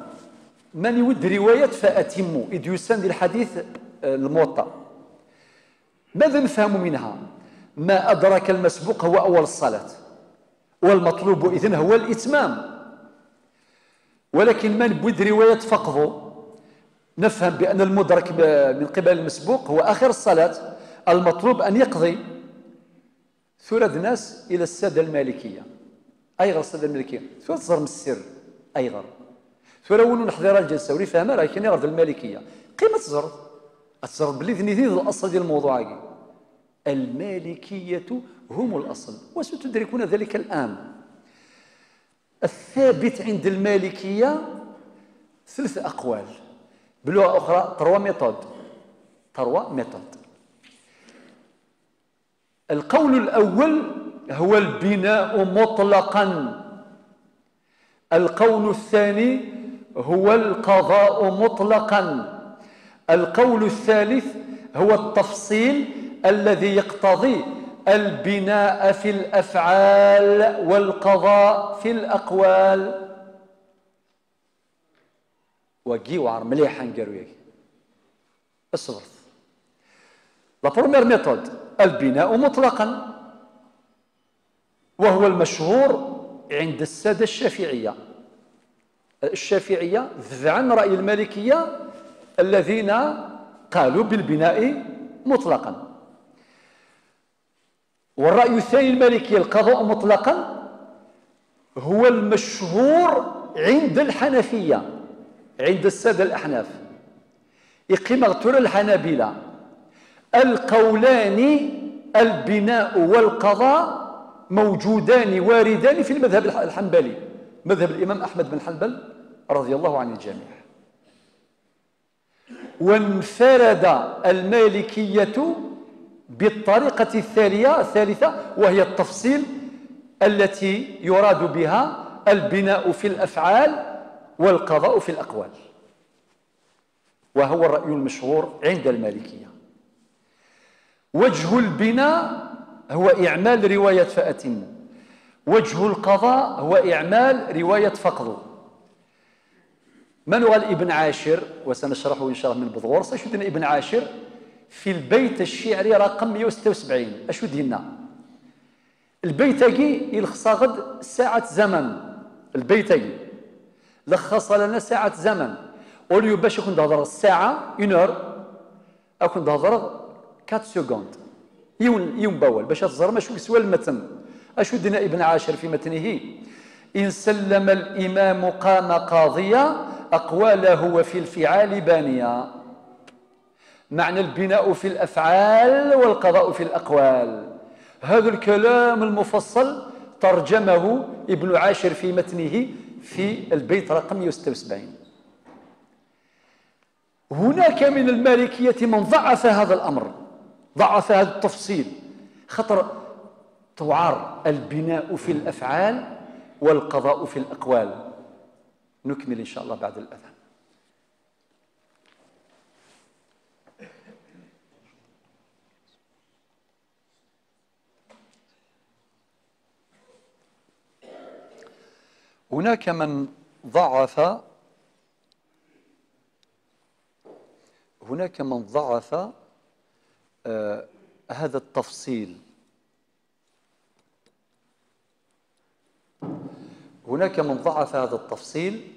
من يود رواية فأتموا إذ يسند الحديث الموطأ. ماذا نفهم منها؟ ما أدرك المسبوق هو أول الصلاة، والمطلوب إذن هو الإتمام. ولكن من بود رواية فقه نفهم بأن المدرك من قبل المسبوق هو آخر الصلاة، المطلوب أن يقضي. ثورة الناس إلى السادة المالكية أيغر السادة المالكية ثورة تصغر من السر أيغر ثورة ولو نحضر الجلسة ولي فهمها راه كاين غير المالكية قيمة تزرد باللي ذني الأصل ديال الموضوع. المالكية هم الأصل وستدركون ذلك الآن. الثابت عند المالكية ثلاث أقوال بلغة أخرى تروا ميثود. القول الأول هو البناء مطلقا، القول الثاني هو القضاء مطلقا، القول الثالث هو التفصيل الذي يقتضي البناء في الأفعال والقضاء في الأقوال. وجيوار مليحة نقالوا ياك الصبر. لا بروميير ميثود البناء مطلقا، وهو المشهور عند السادة الشافعية عن رأي المالكية الذين قالوا بالبناء مطلقا. والرأي الثاني المالكية القضاء مطلقا هو المشهور عند الحنفية عند السادة الأحناف. إقيم اغتر الحنابلة القولان البناء والقضاء موجودان واردان في المذهب الحنبلي، مذهب الإمام أحمد بن حنبل رضي الله عن الجميع. وانفرد المالكية بالطريقة الثالثة وهي التفصيل التي يراد بها البناء في الأفعال والقضاء في الأقوال، وهو الرأي المشهور عند المالكية. وجه البناء هو إعمال رواية فأتموا، وجه القضاء هو إعمال رواية فقضوا. من هو ابن عاشر وسنشرحه إن شاء الله من بضغور. سيشدنا ابن عاشر في البيت الشعري رقم 176 أشو دينا البيتاقي يلخص غد ساعة زمن. البيتاقي لخص لنا ساعة زمن أوليو باش يكون تهضر الساعة 1 اور أكون تهضر 4 سكوند يوم باول باش تزر ماشو سوى المتن. أشو دينا ابن عاشر في متنه إن سلم الإمام قام قاضيا أقواله وفي الفعال بانيا. معنى البناء في الأفعال والقضاء في الأقوال. هذا الكلام المفصل ترجمه ابن عاشر في متنه في البيت رقم 176. هناك من المالكية من ضعف هذا الأمر، ضعف هذا التفصيل، خطر توعر البناء في الأفعال والقضاء في الأقوال. نكمل إن شاء الله بعد الأذان. هناك من ضعف هذا التفصيل. هناك من ضعف هذا التفصيل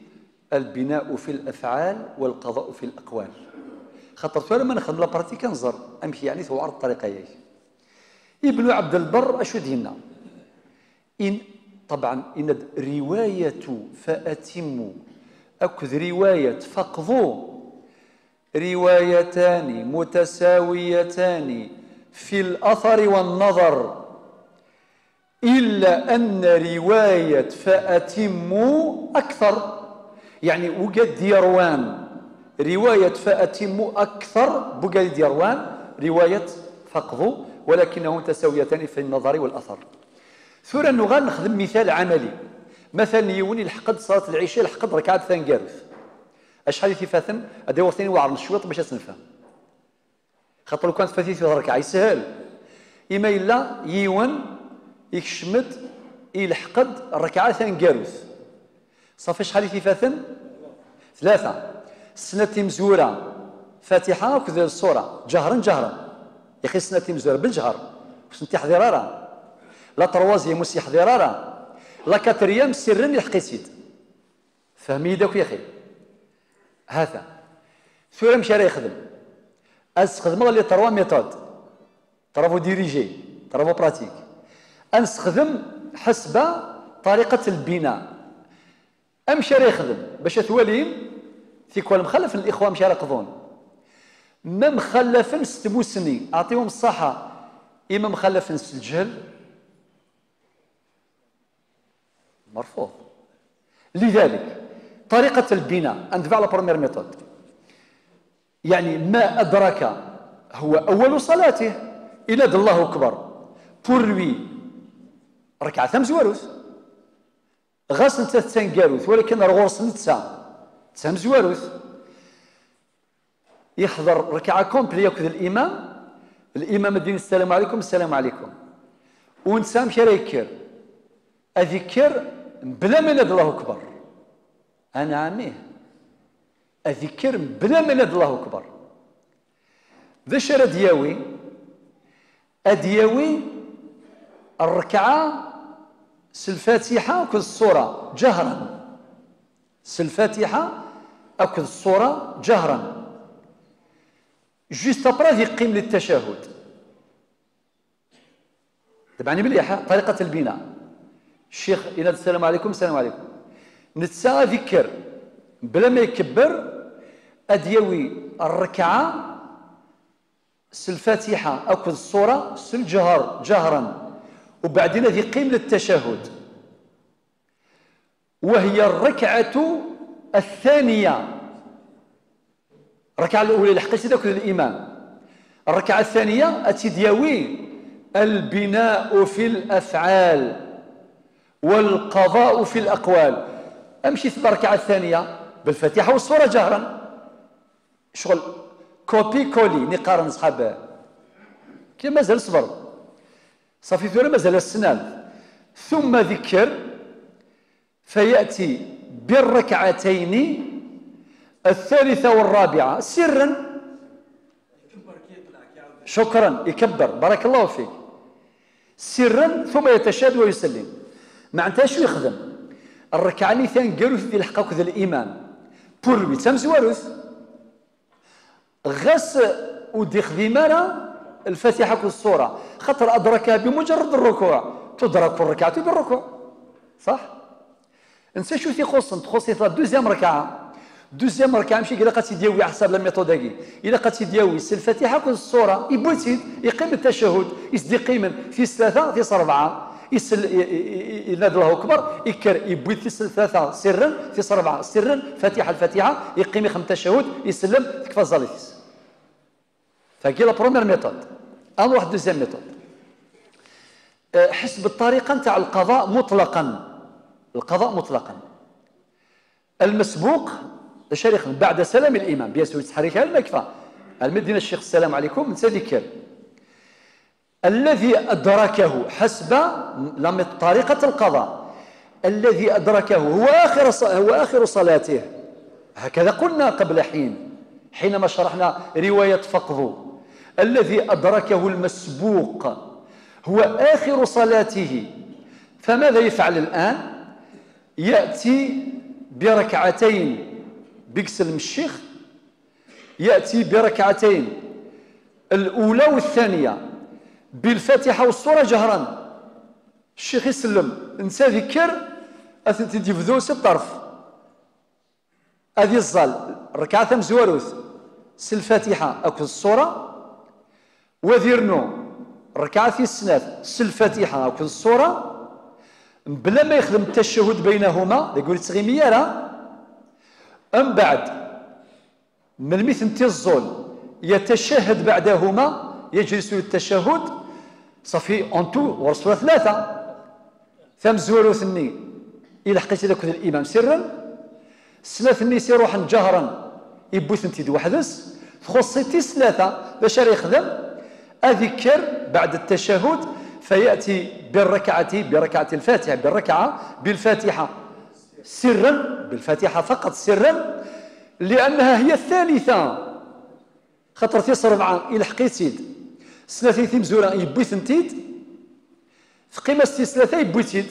البناء في الأفعال والقضاء في الأقوال. خاطر لما نخدم لا براتيك نزر أمشي يعني توعر الطريقة ياك. ابن عبد البر أشو دينا طبعا إن رواية فأتموا أكد رواية فقضوا روايتان متساويتان في الأثر والنظر، إلا أن رواية فأتموا أكثر. يعني وجد ديروان رواية فأتموا أكثر بقى ديروان رواية فقضوا، ولكنهم متساويتان في النظر والأثر. ثورة نغال نخدم مثال عملي. مثلا يوني الحقد صلاة العشاء الحقد ركعات ثانكاروث، اشحال يتفاثم هذا هو ثاني واعر الشويط باش نفهم، خاطر لو كانت فاتي في ركعه يسهل. اما الا يون يكشمد يلحقد الركعه ثانكاروث صافي شحال يتفاثم؟ ثلاثه. السنه مزوره فاتحه وكذا الصوره جهرا جهرا يا اخي السنه مزوره بالجهر واش انت حضيراره لا تروازيام وسي حضيراره لا كاتريام سرا يلحق يسيد فهمي داك يا اخي. هذا ثورة مشى راه يخدم استخدم لي تروا ميثود ترافو ديريجي ترافو براتيك انستخدم حسب طريقة البناء. امشى راه يخدم باش تواليم ثيكوال مخلف الاخوان مشى يرقضون ما مخلف ستبوسني اعطيهم الصحة اما مخلف الجهل مرفوض. لذلك طريقة البناء ندفع على بروميير ميثود، يعني ما أدرك هو أول صلاته إلى الله أكبر بور لوي ركعة ثم زواروث غاس نتا تسانكاروث ولكن رغورس نتا تسام زواروث يحضر ركعة كومبلي ياخذ الإمام الدين السلام عليكم السلام عليكم ونسام شي يكر أذكر بلا ما ينادي الله أكبر أنا عميه أذكر بلا ما ينادي الله أكبر. ذا شرا دياوي أدياوي الركعة الفاتحة أكد الصورة جهرا الفاتحة أكد الصورة جهرا جوست أبرا يقيم للتشهد. تبعني مليحة طريقة البناء. الشيخ ينادي السلام عليكم السلام عليكم نتسا ذكر بلا ما يكبر أديوي الركعة الفاتحة أكد الصورة الجهر جهرا وبعدين يقيم للتشهد وهي الركعة الثانية. الركعة الأولى لحقيت ذاك الإمام، الركعة الثانية أتدياوي البناء في الأفعال والقضاء في الأقوال. أمشي في الركعة الثانية بالفاتحة والصورة جهرا شغل كوبي كولي نقارن صحابه كي مازال صبر صافي ثورة مازال السنان ثم ذكر فيأتي بالركعتين الثالثة والرابعة سرا شكرا يكبر بارك الله فيك سرا ثم يتشهد ويسلم. معناتها شو يخدم الركعة اللي ثاني قالوا في الحقوق ذا الإمام بور لوي تمز وارث غس ودي خديمة الفاتحة والصورة خاطر أدركها بمجرد الركوع تدرك الركعة بالركوع صح؟ نسى شو تخص دوزيام ركعة ماشي إلا قد يديوي على حساب الميثوداكي إلا قد يديوي الفاتحة والصورة يبوتيد يقيم التشهد يسدي قيما في ثلاثة في أربعة ينادي الله أكبر يكر يبويد في ثلاثة سرا في أربعة سرا الفاتحة يقيم يخم التشهد يسلم تكفى الزاليتيس. فكي لا بروميير ميثود نروح دوزيام ميثود حسب الطريقة نتاع القضاء مطلقا المسبوق الشيخ بعد سلام الإمام بيسوي تحريكها المكفى المدينة الشيخ السلام عليكم نتذكر الذي أدركه حسب طريقة القضاء الذي أدركه هو آخر صلاته هكذا قلنا قبل حينما شرحنا رواية فقه الذي أدركه المسبوق هو آخر صلاته. فماذا يفعل الآن؟ يأتي بركعتين بيكسل الشيخ يأتي بركعتين الأولى والثانية بالفاتحة والصورة جهرا الشيخ يسلم نسى ذكر أثنتي ديفذو الطرف هذه الظل ركعة مزوروث الفاتحة أكل الصورة وذيرنو ركعة السنات الفاتحة أكل الصورة بلا ما يخدم التشهد بينهما يقول تغيمية لا أم بعد من مثل الظل يتشهد بعدهما يجلس للتشهد صافي أنتو ورسول ثلاثة ثم زورو ثني إلا حقيت ذاك الإمام سرا سنة النيس يروح جهرا يبوث انت دو وحدس تخصيتي ثلاثة باش يخدم أذكر بعد التشهد فيأتي بركعة الفاتحة بالفاتحة سرا بالفاتحة فقط سرا لأنها هي الثالثة خاطر تيصر مع إلا حقيتيد سنتي مزورة يبوث انتيد في قيمة ثلاثة يبوثيد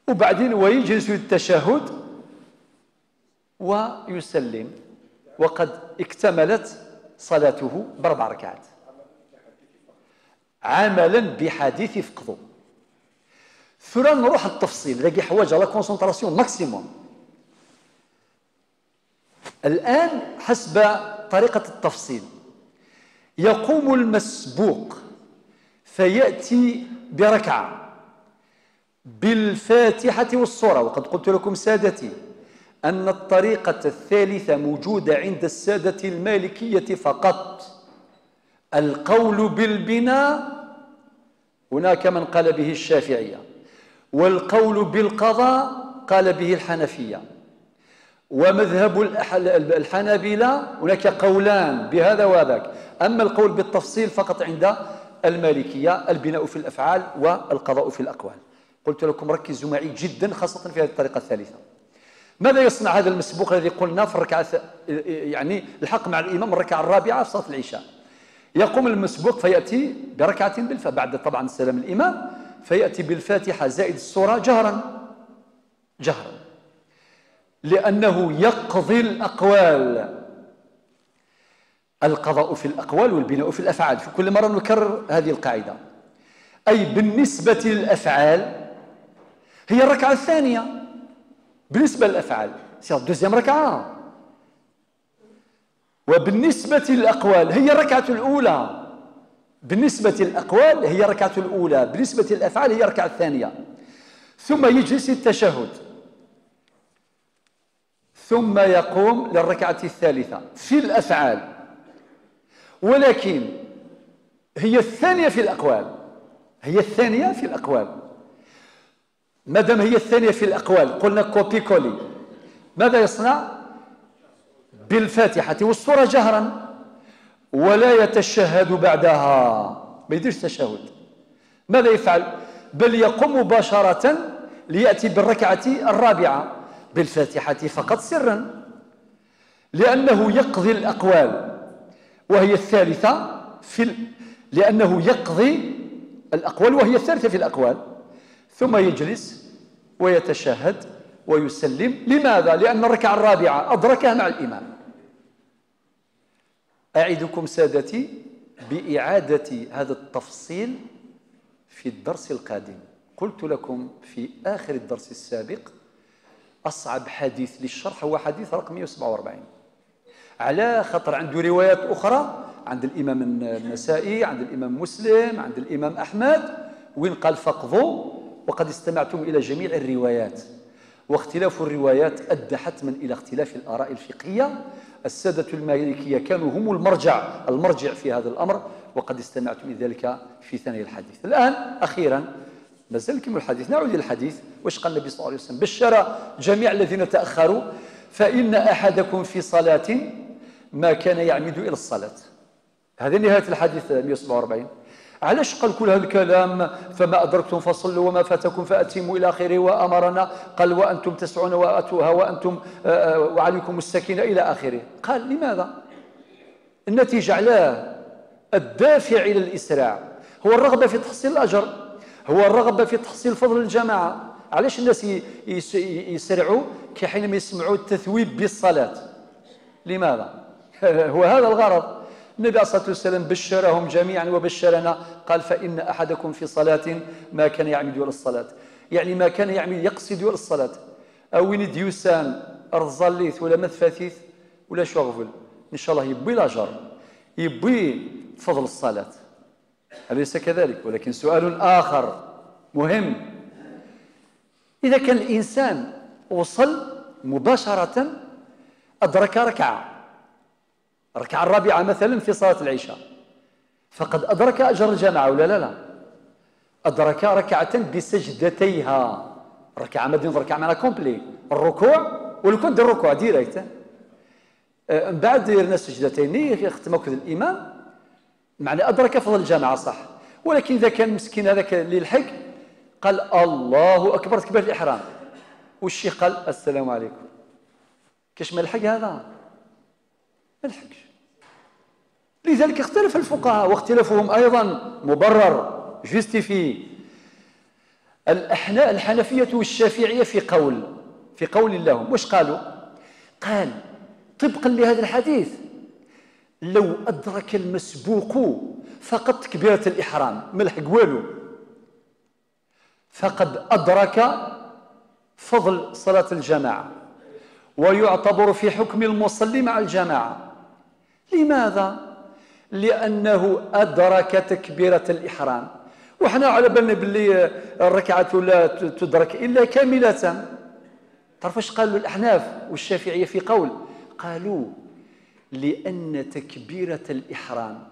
وبعدين ويجلس للتشهد ويسلم وقد اكتملت صلاته ب4 ركعات عملا بحديث فقدو. ثم نروح التفصيل لاقي حوايج على كونسنتراسيون ماكسيموم. الآن حسب طريقة التفصيل يقوم المسبوق فيأتي بركعة بالفاتحة والسورة. وقد قلت لكم سادتي أن الطريقة الثالثة موجودة عند السادة المالكية فقط. القول بالبناء هناك من قال به الشافعية، والقول بالقضاء قال به الحنفية، ومذهب الحنابلة هناك قولان بهذا وذاك. أما القول بالتفصيل فقط عند المالكية، البناء في الأفعال والقضاء في الأقوال. قلت لكم ركزوا معي جدا خاصة في هذه الطريقة الثالثة. ماذا يصنع هذا المسبوق الذي قلنا في الركعة يعني الحق مع الإمام الركعة الرابعة في صلاة العشاء؟ يقوم المسبوق فيأتي بركعة بعد طبعا السلام الإمام، فيأتي بالفاتحة زائد السورة جهرا لأنه يقضي الأقوال. القضاء في الأقوال والبناء في الأفعال. في كل مرة نكرر هذه القاعدة. أي بالنسبة للأفعال هي الركعة الثانية بالنسبة للأفعال سي دوزيام ركعة، وبالنسبة للأقوال هي الركعة الأولى. بالنسبة للأقوال هي الركعة الأولى، بالنسبة للأفعال هي الركعة الثانية. ثم يجلس التشهد، ثم يقوم للركعة الثالثة في الأفعال، ولكن هي الثانية في الأقوال. هي الثانية في الأقوال. مادام هي الثانية في الأقوال قلنا كوبي كولي. ماذا يصنع؟ بالفاتحة والسورة جهرا، ولا يتشهد بعدها، ما يديرش تشهد. ماذا يفعل؟ بل يقوم مباشرة ليأتي بالركعة الرابعة بالفاتحة فقط سرا، لأنه يقضي الأقوال وهي الثالثة لأنه يقضي الأقوال وهي الثالثة في الأقوال. ثم يجلس ويتشهد ويسلم. لماذا؟ لأن الركعة الرابعة أدركها مع الإمام. أعدكم سادتي بإعادة هذا التفصيل في الدرس القادم. قلت لكم في آخر الدرس السابق أصعب حديث للشرح هو حديث رقم 147، على خطر عنده روايات أخرى عند الإمام النسائي، عند الإمام مسلم، عند الإمام أحمد، وين قال فقضوا. وقد استمعتم إلى جميع الروايات، واختلاف الروايات أدى حتما إلى اختلاف الآراء الفقهية. السادة المالكية كانوا هم المرجع في هذا الأمر، وقد استمعتم إلى ذلك في ثاني الحديث. الآن أخيرا مازال نكمل الحديث، نعود إلى الحديث. واش قال النبي صلى الله عليه وسلم؟ بشر جميع الذين تأخروا فإن أحدكم في صلاة ما كان يعمد إلى الصلاة. هذه نهاية الحديث 147. علاش قال كل هذا الكلام؟ فما أدركتم فصلوا وما فاتكم فأتموا إلى آخره. وأمرنا قال وأنتم تسعون وأتوها وأنتم وعليكم السكينة إلى آخره. قال لماذا؟ النتيجة علاه الدافع إلى الإسراع هو الرغبة في تحصيل الأجر، هو الرغبة في تحصيل فضل الجماعة. علاش الناس يسرعوا حينما يسمعوا التثويب بالصلاة؟ لماذا؟ هو هذا الغرض. النبي عليه الصلاة والسلام بشرهم جميعا وبشرنا، قال فإن أحدكم في صلاة ما كان يعمد إلى الصلاة، يعني ما كان يعمد يقصد إلى الصلاة. أو وين ديوسان الظليث ولا مثفثيث ولا شغفل إن شاء الله يبوي الأجر يبوي فضل الصلاة، أليس كذلك؟ ولكن سؤال آخر مهم، إذا كان الإنسان وصل مباشرة أدرك الركعة الرابعة مثلا في صلاة العشاء، فقد أدرك أجر الجماعة ولا لا؟ أدرك ركعة بسجدتيها، ركعة مدينة ركعة معنا كومبلي، الركوع ولو كان دير الركوع ديريكت من بعد ديرنا السجدتين يختموا كذا الإمام، معنى أدرك فضل الجماعة صح. ولكن إذا كان مسكين هذاك اللي لحق قال الله أكبر تكبيرة الإحرام والشيخ قال السلام عليكم، كاش ما لحق هذا؟ ما لحقش. لذلك اختلف الفقهاء واختلافهم أيضا مبرر جوستيفي. الحنفية والشافعية في قول لهم واش قالوا؟ قال طبقا لهذا الحديث لو أدرك المسبوق فقط تكبيرة الإحرام ما لحق والو، فقد أدرك فضل صلاة الجماعة ويعتبر في حكم المصلي مع الجماعة. لماذا؟ لأنه أدرك تكبيرة الإحرام، وحنا على بالنا باللي الركعة لا تدرك إلا كاملة. تعرف اش قالوا الأحناف والشافعية في قول؟ قالوا لأن تكبيرة الإحرام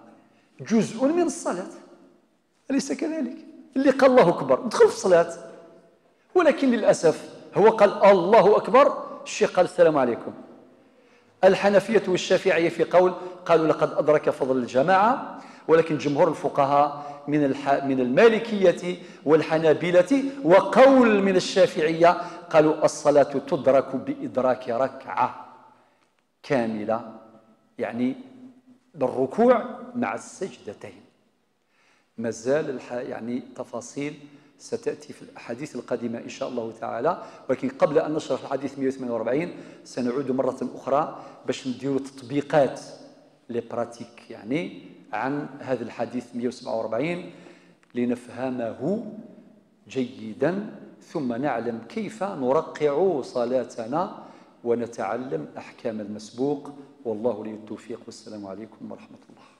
جزء من الصلاة، أليس كذلك؟ اللي قال الله أكبر دخل في الصلاة، ولكن للأسف هو قال الله أكبر، الشيخ قال السلام عليكم. الحنفية والشافعية في قول قالوا لقد أدرك فضل الجماعة، ولكن جمهور الفقهاء من المالكية والحنابلة وقول من الشافعية قالوا الصلاة تدرك بإدراك ركعة كاملة، يعني بالركوع مع السجدتين. مازال يعني تفاصيل ستأتي في الأحاديث القادمة إن شاء الله تعالى، ولكن قبل أن نشرح الحديث 148 سنعود مرة أخرى باش نديروا تطبيقات لبراتيك يعني عن هذا الحديث 147 لنفهمه جيدا، ثم نعلم كيف نرقع صلاتنا ونتعلم أحكام المسبوق. والله لي التوفيق، والسلام عليكم ورحمة الله.